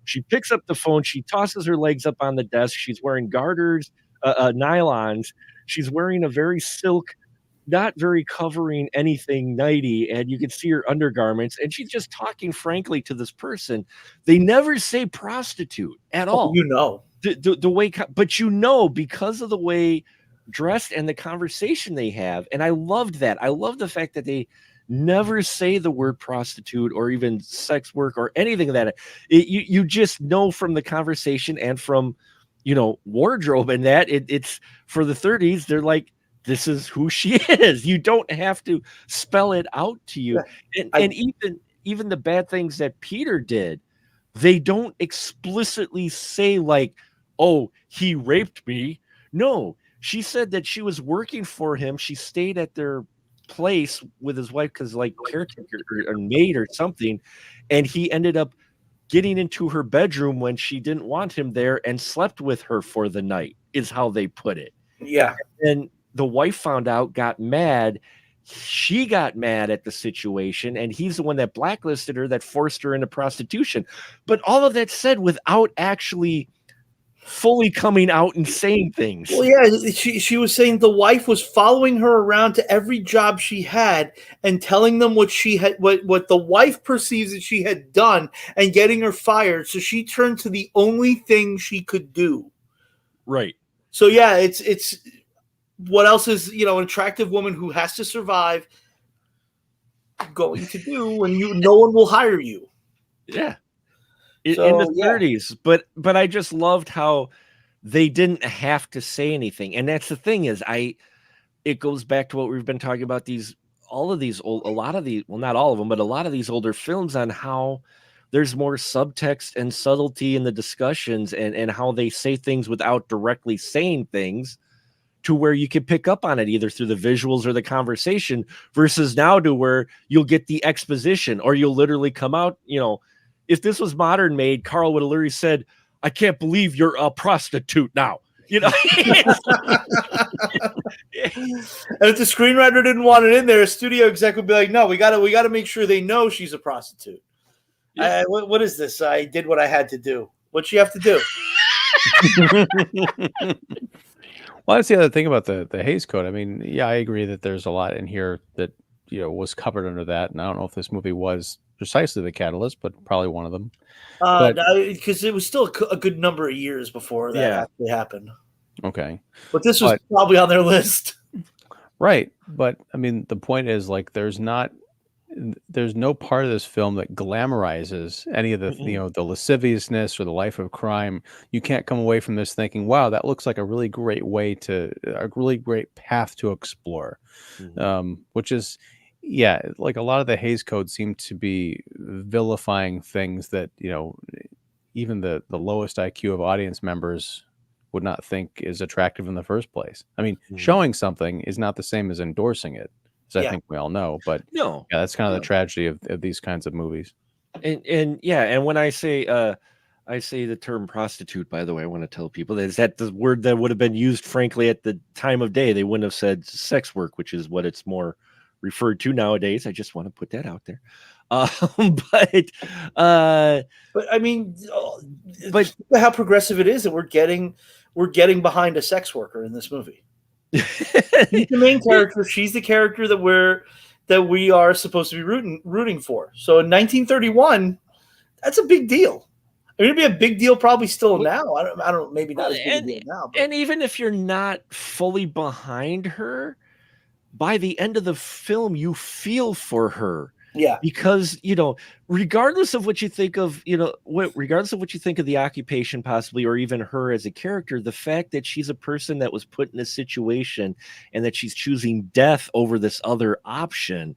She picks up the phone. She tosses her legs up on the desk. She's wearing garters, nylons. She's wearing a very silk, not very covering anything nighty, and you can see her undergarments. And she's just talking frankly to this person. They never say prostitute at all. The way, but because of the way dressed and the conversation they have. And I loved that. I love the fact that they never say the word prostitute or even sex work or anything of that. You just know from the conversation and from, wardrobe and that it's for the 30s. They're like, this is who she is. You don't have to spell it out to you. And even the bad things that Peter did, they don't explicitly say like, oh, he raped me. No, she said that she was working for him. She stayed at their place with his wife because like caretaker or maid or something, and he ended up getting into her bedroom when she didn't want him there and slept with her for the night, is how they put it. Yeah. And the wife found out, got mad. She got mad at the situation, and he's the one that blacklisted her, that forced her into prostitution. But all of that said without actually fully coming out and saying things. Well, yeah, she was saying the wife was following her around to every job she had and telling them what she had, what the wife perceives that she had done, and getting her fired. So she turned to the only thing she could do. Right. So yeah, it's what else is, you know, an attractive woman who has to survive going to do when no one will hire you. Yeah. So, in the 30s, but I just loved how they didn't have to say anything. And that's the thing is it goes back to what we've been talking about, a lot of these, well, not all of them, but a lot of these older films, on how there's more subtext and subtlety in the discussions, and how they say things without directly saying things, to where you can pick up on it either through the visuals or the conversation, versus now to where you'll get the exposition, or you'll literally come out, you know, if this was modern made, Carl would have literally said, I can't believe you're a prostitute now. You know? And if the screenwriter didn't want it in there, a studio exec would be like, no, we gotta make sure they know she's a prostitute. Yeah. What is this? I did what I had to do. What'd she have to do? Well, that's the other thing about the Hays Code. I mean, yeah, I agree that there's a lot in here that, you know, was covered under that. And I don't know if this movie was precisely the catalyst, but probably one of them. Because it was still a good number of years before that actually happened. Okay. But this was probably on their list. Right. But I mean, the point is, like, there's no part of this film that glamorizes any of the, you know, the lasciviousness or the life of crime. You can't come away from this thinking, wow, that looks like a really great path to explore. Which is, yeah, like a lot of the Hays Code seem to be vilifying things that, you know, even the lowest IQ of audience members would not think is attractive in the first place. I mean, showing something is not the same as endorsing it, as I think we all know. But no, yeah, that's kind of the tragedy of these kinds of movies. And when I say the term prostitute, by the way, I want to tell people is that the word that would have been used, frankly, at the time of day. They wouldn't have said sex work, which is what it's more referred to nowadays. I just want to put that out there. But I mean, but how progressive it is that we're getting behind a sex worker in this movie. He's the main character. She's the character that we are supposed to be rooting for. So in 1931, that's a big deal. I mean, it'd be a big deal probably still now. I don't maybe not as big a deal now. But. And even if you're not fully behind her, by the end of the film, you feel for her. Yeah. Because, you know, regardless of what you think of, you know, regardless of what you think of the occupation possibly, or even her as a character, the fact that she's a person that was put in a situation and that she's choosing death over this other option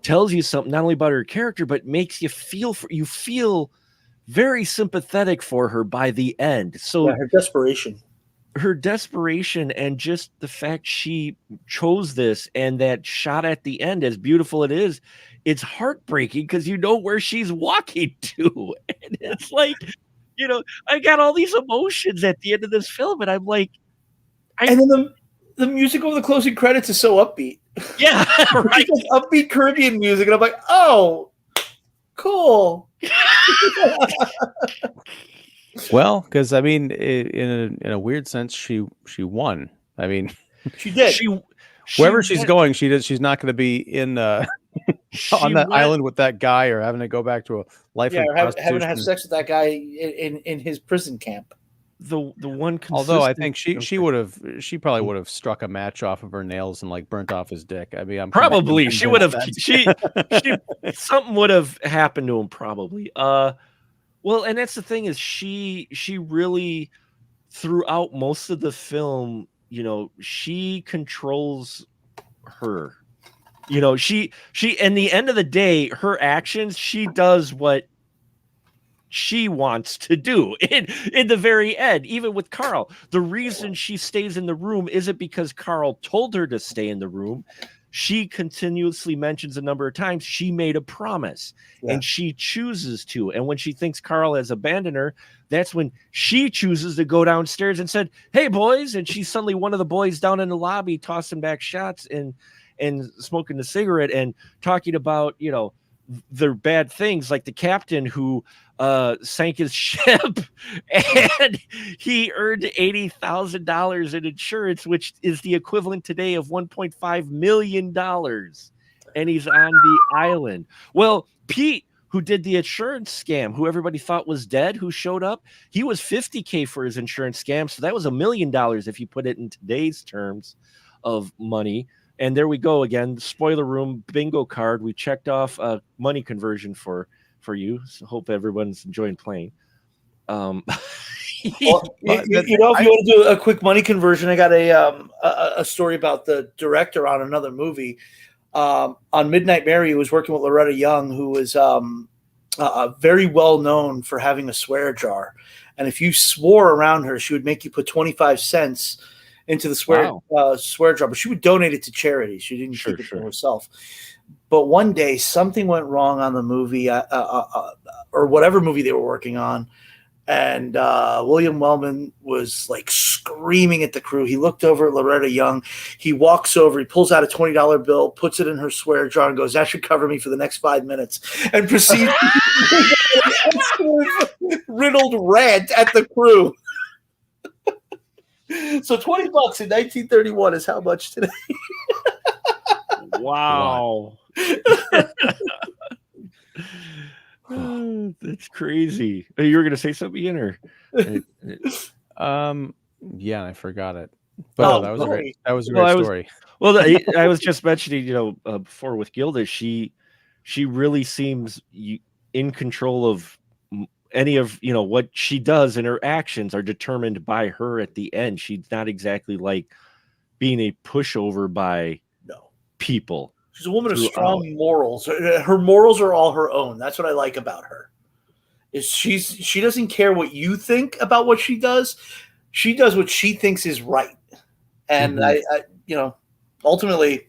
tells you something, not only about her character, but makes you feel very sympathetic for her by the end. So her desperation and just the fact she chose this, and that shot at the end, as beautiful it is, it's heartbreaking because you know where she's walking to. And it's like, you know, I got all these emotions at the end of this film, and I'm like, and then the music over the closing credits is so upbeat. Yeah, right. It's like upbeat Caribbean music, and I'm like, oh, cool. Well, because I mean, in a weird sense, she won. I mean, she did. Wherever she's going, she's not going to be in on that island with that guy, or having to go back to a life of prostitution. Having to have sex with that guy in his prison camp. The one, although I think she probably would have struck a match off of her nails and like burnt off his dick. I mean, probably she would have. She something would have happened to him probably. Well, and that's the thing is she really, throughout most of the film, you know, she controls her. You know, she in the end of the day, her actions, she does what she wants to do in the very end. Even with Carl, the reason she stays in the room isn't because Carl told her to stay in the room. She continuously mentions a number of times she made a promise, and she chooses to. And when she thinks Carl has abandoned her, that's when she chooses to go downstairs and said, "Hey boys," and she's suddenly one of the boys down in the lobby tossing back shots and smoking the cigarette and talking about, you know, their bad things, like the captain who sank his ship and he earned $80,000 in insurance, which is the equivalent today of $1.5 million. And he's on the island. Well, Pete, who did the insurance scam, who everybody thought was dead, who showed up, he was $50K for his insurance scam. So that was $1 million if you put it in today's terms of money. And there we go again. Spoiler room bingo card. We checked off a money conversion for you. So hope everyone's enjoying playing. Well, you know, if you want to do a quick money conversion, I got a story about the director on another movie. On Midnight Mary, he was working with Loretta Young, who was very well known for having a swear jar. And if you swore around her, she would make you put 25 cents into the swear jar, but she would donate it to charity. She didn't keep it for herself. But one day something went wrong on the movie, or whatever movie they were working on, and William Wellman was like screaming at the crew. He looked over at Loretta Young. He walks over, he pulls out a $20 bill, puts it in her swear jar, and goes, "That should cover me for the next 5 minutes," and proceeds riddled rant at the crew. So $20 in 1931 is how much today? Wow. That's crazy. You were going to say something, Ian, or? Yeah, I forgot it. But that was a great story. I was just mentioning, you know, before with Gilda, she really seems in control of any of, you know, what she does, and her actions are determined by her at the end. She's not exactly like being a pushover by people. She's a woman of strong morals. Her morals are all her own. That's what I like about her. Is she doesn't care what you think about what she does. She does what she thinks is right. And I you know, ultimately,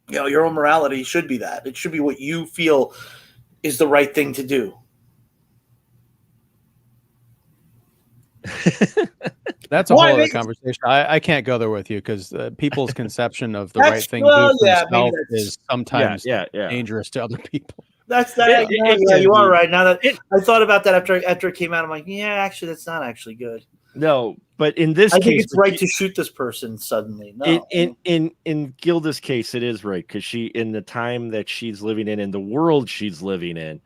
you know, your own morality should be that. It should be what you feel is the right thing to do. That's a whole other conversation. I can't go there with you because people's conception of the right thing to do for themselves is sometimes dangerous to other people. You are right. Now that I thought about that after it came out, I'm like, yeah, actually, that's not actually good. No, but in this case, think it's right to shoot this person suddenly. No, in Gilda's case, it is right because she, in the time that she's living in the world she's living in,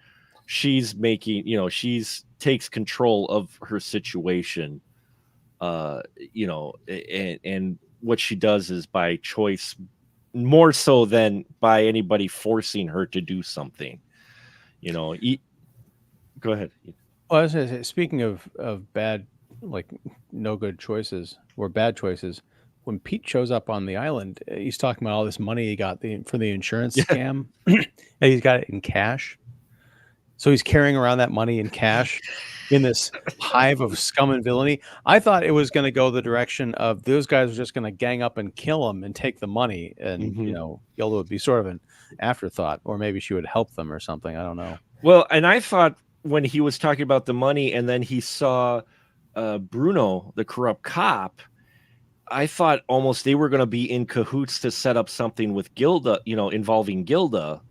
she's making, you know, takes control of her situation. You know, and what she does is by choice, more so than by anybody forcing her to do something. You know, go ahead. Well, I was gonna say, speaking of bad, like no good choices or bad choices, when Pete shows up on the island, he's talking about all this money he got for the insurance scam, and he's got it in cash. So he's carrying around that money in cash in this hive of scum and villainy. I thought it was going to go the direction of those guys were just going to gang up and kill him and take the money. And, you know, Gilda would be sort of an afterthought, or maybe she would help them or something. I don't know. Well, and I thought when he was talking about the money and then he saw Bruno, the corrupt cop, I thought almost they were going to be in cahoots to set up something with Gilda, you know, involving Gilda.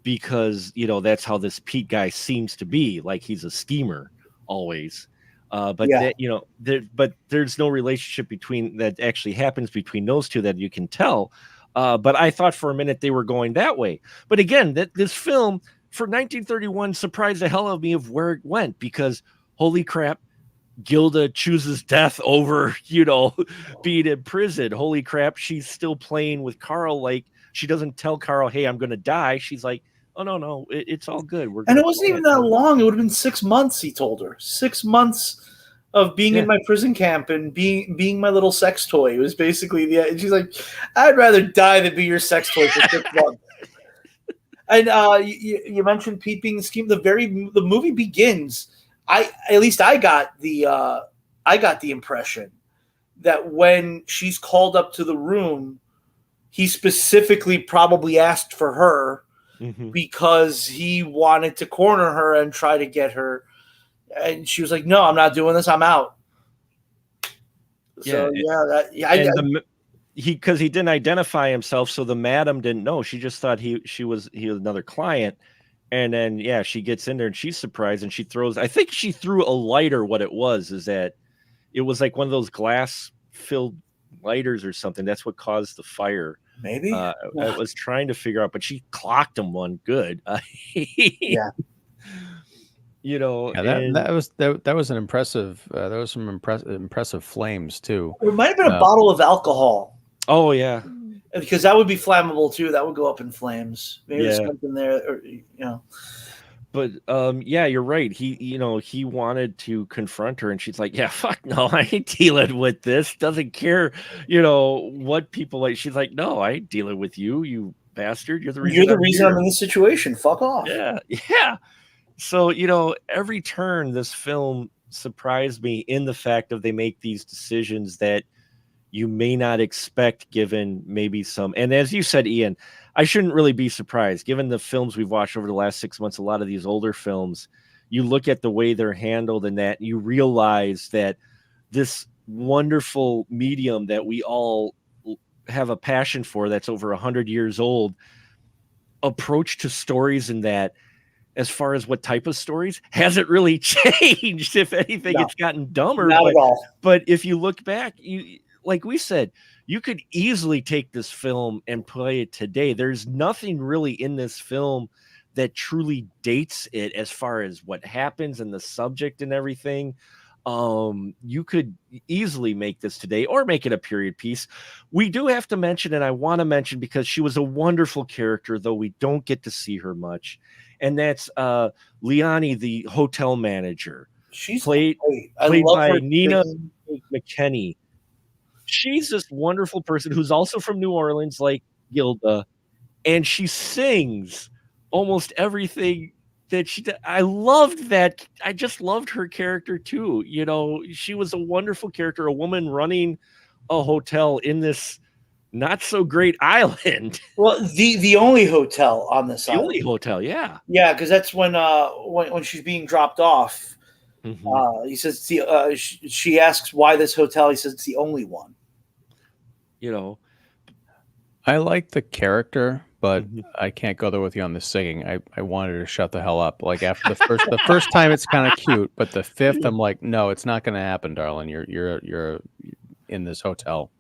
Because, you know, that's how this Pete guy seems to be, like he's a schemer always. That, you know, there's no relationship that actually happens between those two that you can tell. But I thought for a minute they were going that way. But again, this film for 1931 surprised the hell out of me of where it went, because holy crap, Gilda chooses death over, you know, being in prison. Holy crap, she's still playing with Carl. Like, she doesn't tell Carl, hey, I'm going to die. She's like, oh, no, it's all good. And it wasn't even that long. It would have been 6 months, he told her. 6 months of being in my prison camp and being my little sex toy. It was basically and she's like, I'd rather die than be your sex toy for 6 months. And you mentioned Pete being the scheme. The movie begins. I got the impression that when she's called up to the room, he specifically probably asked for her because he wanted to corner her and try to get her. And she was like, "No, I'm not doing this. I'm out." So because he didn't identify himself, so the madam didn't know. She just thought he was another client. And then she gets in there and she's surprised and she throws. I think she threw a lighter. What it was is that it was like one of those glass filled lighters or something. That's what caused the fire. Maybe I was trying to figure out, but she clocked him one good. Yeah. You know, that was an impressive. There was some impressive flames too. It might have been a bottle of alcohol. Oh yeah, because that would be flammable too. That would go up in flames. Maybe there's something there, or. But you're right. He wanted to confront her, and she's like, "Yeah, fuck no, I ain't dealing with this. Doesn't care, what people like." She's like, "No, I ain't dealing with you, you bastard. You're the reason I'm in this situation. Fuck off." Yeah. So every turn this film surprised me in the fact of they make these decisions that you may not expect, given maybe some. And as you said, Ian, I shouldn't really be surprised, given the films we've watched over the last 6 months. A lot of these older films, you look at the way they're handled and that you realize that this wonderful medium that we all have a passion for, that's over 100 years old, approach to stories, and that as far as what type of stories hasn't really changed. If anything, it's gotten dumber. Not at all. But if you look back, like we said, you could easily take this film and play it today. There's nothing really in this film that truly dates it as far as what happens and the subject and everything. You could easily make this today or make it a period piece. We do have to mention, and I want to mention, because she was a wonderful character, though we don't get to see her much, and that's Liani, the hotel manager. She's played by Nina McKenney. She's this wonderful person who's also from New Orleans, like Gilda, and she sings almost everything that she did. I loved that. I just loved her character too. She was a wonderful character, a woman running a hotel in this not so great island. Well, the only hotel on this island. The only hotel, yeah. Yeah, because that's when she's being dropped off. He says she asks why this hotel. He says it's the only one. I like the character, but I can't go there with you on the singing. I wanted her to shut the hell up. Like after the first time, it's kind of cute, but the fifth, I'm like, no, it's not going to happen, darling. You're in this hotel,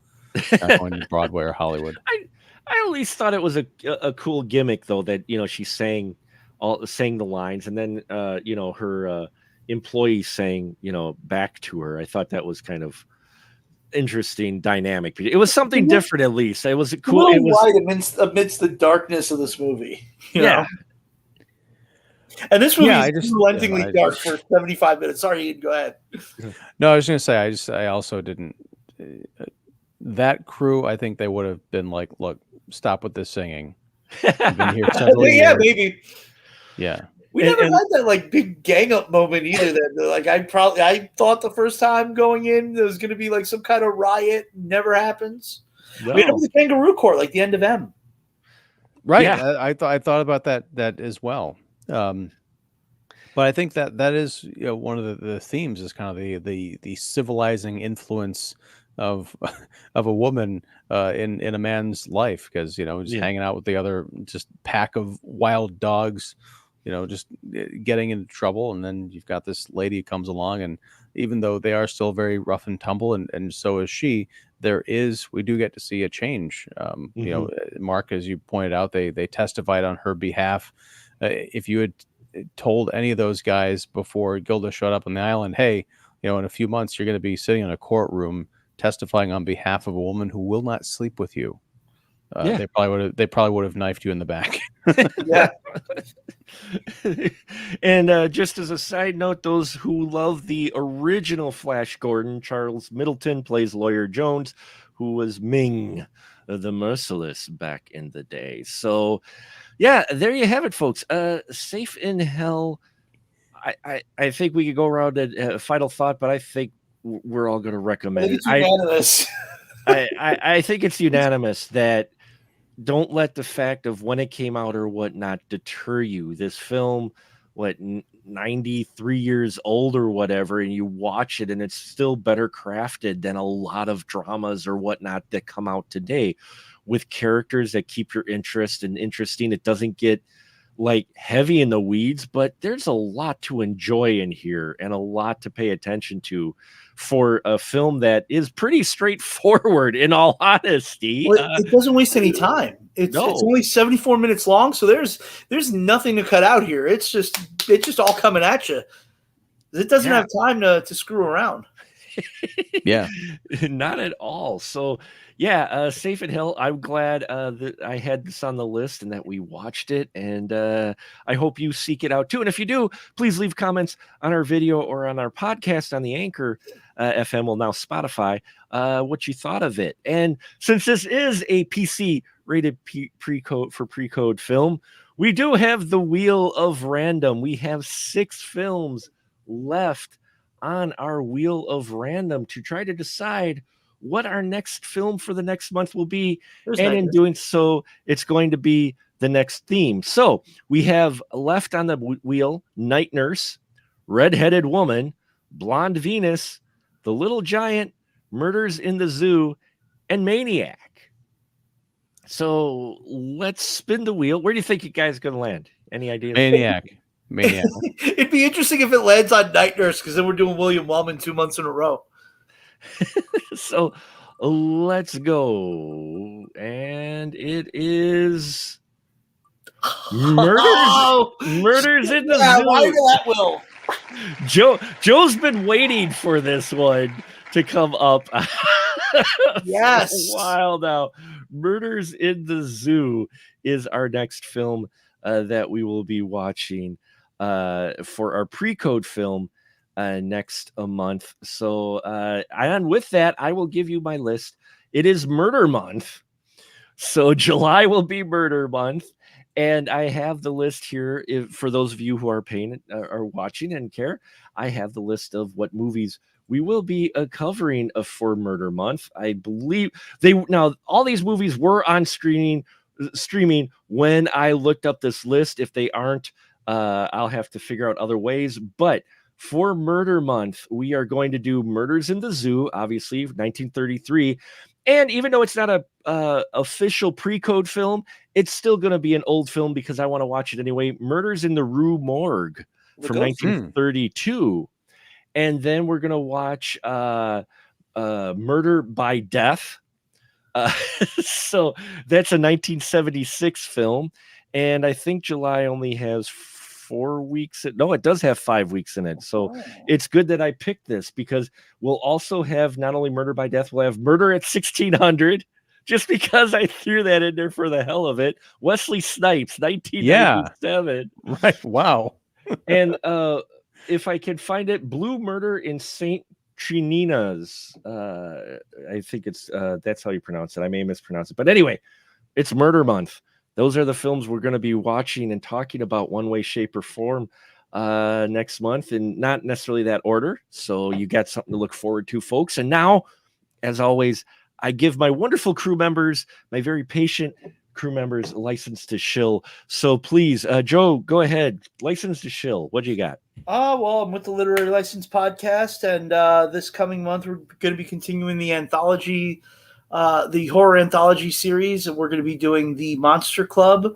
not going to Broadway or Hollywood. I at least thought it was a cool gimmick, though, that she sang the lines, and then her employee sang back to her. I thought that was kind of interesting dynamic. It was something different, at least. It was cool. It was light amidst the darkness of this movie. You know? And this movie is relentingly dark for 75 minutes. Sorry, Ian, go ahead. No, I was going to say, I also didn't. That crew, I think they would have been like, look, stop with this singing. You've been here several years. Yeah, maybe. Yeah. We never had that big gang up moment either. That I thought the first time going in there was going to be like some kind of riot. Never happens. No. We ended up with the kangaroo court, like the end of M. Right. Yeah. I thought about that as well. But I think that is one of the themes is kind of the civilizing influence of a woman in a man's life, because just hanging out with the other just pack of wild dogs. Just getting into trouble. And then you've got this lady who comes along, and even though they are still very rough and tumble, and so is she, we do get to see a change. Mark, as you pointed out, they testified on her behalf. If you had told any of those guys before Gilda showed up on the island, hey, in a few months, you're going to be sitting in a courtroom testifying on behalf of a woman who will not sleep with you. They probably would have knifed you in the back. Yeah. And just as a side note, those who love the original Flash Gordon, Charles Middleton plays Lawyer Jones, who was Ming the Merciless back in the day. So, yeah, there you have it, folks. Safe in Hell. I think we could go around a final thought, but I think we're all going to I recommend think it. it's unanimous. I think it's unanimous that don't let the fact of when it came out or whatnot deter you. This film, 93 years old or whatever, and you watch it and it's still better crafted than a lot of dramas or whatnot that come out today, with characters that keep your interest and interesting. It doesn't get like heavy in the weeds, but there's a lot to enjoy in here and a lot to pay attention to for a film that is pretty straightforward, in all honesty. Well, it doesn't waste any time. It's No. only 74 minutes long, so there's nothing to cut out here. It's just all coming at you. It doesn't Yeah. have time to screw around. Yeah. Not at all. So, yeah, Safe in Hell. I'm glad that I had this on the list and that we watched it. And I hope you seek it out too. And if you do, please leave comments on our video or on our podcast on the Anchor FM, well, now Spotify, what you thought of it. And since this is a PC rated pre-code film, we do have the Wheel of Random. We have 6 films left on our Wheel of Random to try to decide what our next film for the next month will be. There's And in nightmares. doing so, it's going to be the next theme. So we have left on the wheel Night Nurse, Red-Headed Woman, Blonde Venus, The Little Giant, Murders in the Zoo, and Maniac. So let's spin the wheel. Where do you think you guys are going to land? Any ideas? Maniac. It'd be interesting if it lands on Night Nurse, because then we're doing William Wellman 2 months in a row. So let's go. And it is Murders in the Yeah, Zoo. why that will? Joe's been waiting for this one to come up. Yes. For a while now. Murders in the Zoo is our next film that we will be watching for our pre-code film next month. So and with that, I will give you my list. It is Murder Month. So July will be Murder Month. And I have the list here. For those of you who are watching and care, I have the list of what movies we will be covering for Murder Month. I believe all these movies were on streaming when I looked up this list. If they aren't, I'll have to figure out other ways. But for Murder Month, we are going to do Murders in the Zoo, obviously 1933. And even though it's not a official pre-code film, it's still going to be an old film because I want to watch it anyway. Murders in the Rue Morgue from 1932. And then we're going to watch Murder by Death. So that's a 1976 film. And I think July only has 4 weeks. No, it does have 5 weeks in it. So it's good that I picked this because we'll also have not only Murder by Death, we'll have Murder at 1600, just because I threw that in there for the hell of it. Wesley Snipes, 1997. Yeah. Right. Wow. And if I can find it, Blue Murder in St. Trinina's. I think it's that's how you pronounce it. I may mispronounce it. But anyway, it's Murder Month. Those are the films we're going to be watching and talking about one way, shape, or form next month, and not necessarily that order. So you got something to look forward to, folks. And now, as always, I give my wonderful crew members, my very patient crew members, license to shill. So please, Joe, go ahead. License to shill. What do you got? Well, I'm with the Literary License Podcast, and this coming month we're going to be continuing the anthology, the horror anthology series. And we're going to be doing The Monster Club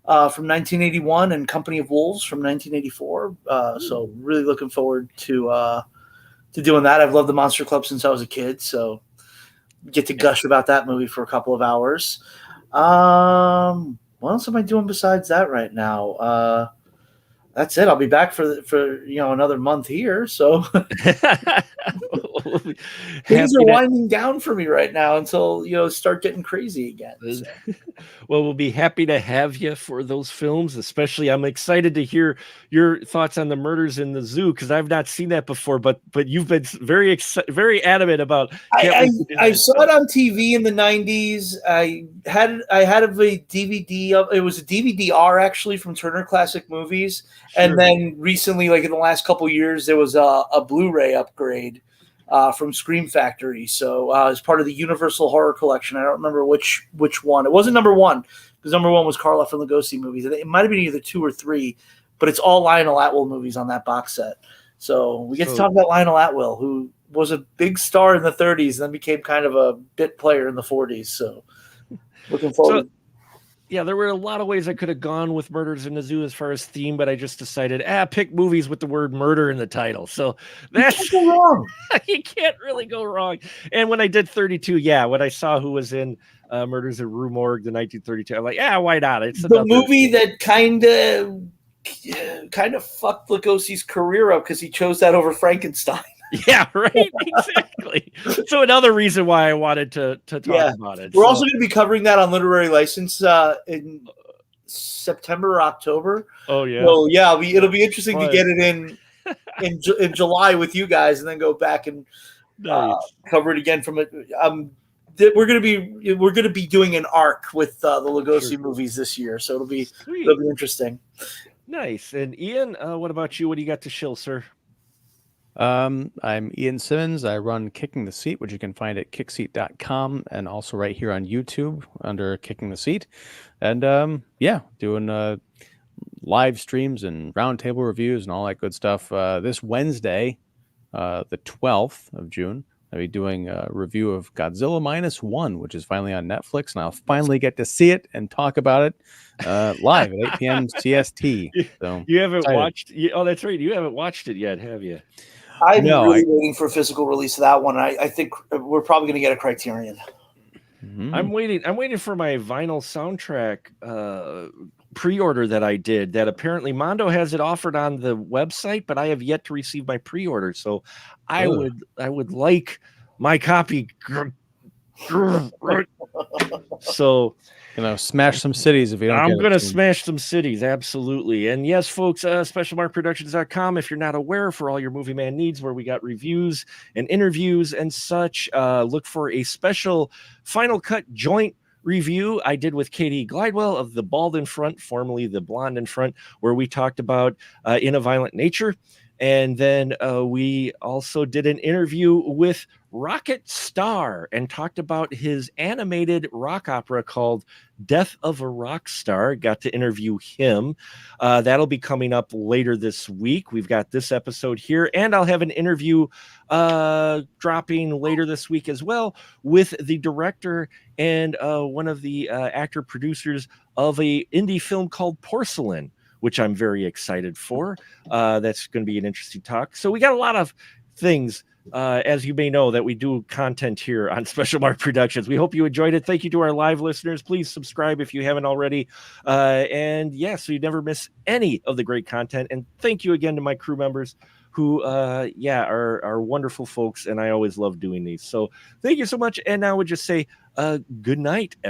from 1981 and Company of Wolves from 1984. So really looking forward to doing that. I've loved The Monster Club since I was a kid, so get to gush about that movie for a couple of hours. What else am I doing besides that right now? That's it. I'll be back for another month here. So we'll be Things happy are to- winding down for me right now until start getting crazy again. So. Well, we'll be happy to have you for those films. Especially, I'm excited to hear your thoughts on the Murders in the Zoo because I've not seen that before. But you've been very adamant about. I saw it on TV in the 90s. I had a DVD of it was a DVD-R actually from Turner Classic Movies, and then recently, like in the last couple of years, there was a Blu-ray upgrade from Scream Factory. So as part of the Universal Horror Collection, I don't remember which one. It wasn't number one because number one was Karl F. and Lugosi movies. It might have been either 2 or 3, but it's all Lionel Atwill movies on that box set. So we get to talk about Lionel Atwill, who was a big star in the 30s and then became kind of a bit player in the 40s. So looking forward. Yeah, there were a lot of ways I could have gone with Murders in the Zoo as far as theme, but I just decided, pick movies with the word murder in the title. So that's wrong. You can't really go wrong. And when I did 32, when I saw who was in Murders at Rue Morgue, the 1932, I'm like, why not? It's the movie that kind of fucked Lugosi's career up because he chose that over Frankenstein. Yeah, right. Exactly. So another reason why I wanted to talk about it. We're also going to be covering that on Literary License in September or October. Oh yeah. So yeah, it'll be interesting to get it in July with you guys, and then go back and cover it again from it. We're going to be doing an arc with the Lugosi movies this year, so it'll be interesting. Nice. And Ian, what about you? What do you got to shill, sir? I'm Ian Simmons. I run Kicking the Seat, which you can find at kickseat.com and also right here on YouTube under Kicking the Seat. And doing live streams and roundtable reviews and all that good stuff. This Wednesday, the 12th of June, I'll be doing a review of Godzilla -1, which is finally on Netflix, and I'll finally get to see it and talk about it live at 8 p.m. CST. So you haven't watched? Oh, that's right. You haven't watched it yet, have you? I'm really waiting for a physical release of that one. I think we're probably going to get a Criterion. Mm-hmm. I'm waiting for my vinyl soundtrack pre-order that I did. That apparently Mondo has it offered on the website, but I have yet to receive my pre-order. So I would like my copy. So smash some cities if you don't. I'm going to smash some cities, absolutely. And yes, folks, specialmarkproductions.com. If you're not aware, for all your Movie Man needs, where we got reviews and interviews and such, look for a special Final Cut joint review I did with Katie Glidewell of The Bald in Front, formerly The Blonde in Front, where we talked about In a Violent Nature. And then we also did an interview with Rocket Star and talked about his animated rock opera called Death of a Rock Star. Got to interview him. That'll be coming up later this week. We've got this episode here, and I'll have an interview dropping later this week as well with the director and one of the actor producers of a indie film called Porcelain, which I'm very excited for. That's going to be an interesting talk. So we got a lot of things, as you may know, that we do content here on Special Mark Productions. We hope you enjoyed it. Thank you to our live listeners. Please subscribe if you haven't already. So you never miss any of the great content. And thank you again to my crew members who, are wonderful folks. And I always love doing these. So thank you so much. And now I would just say good night, everyone.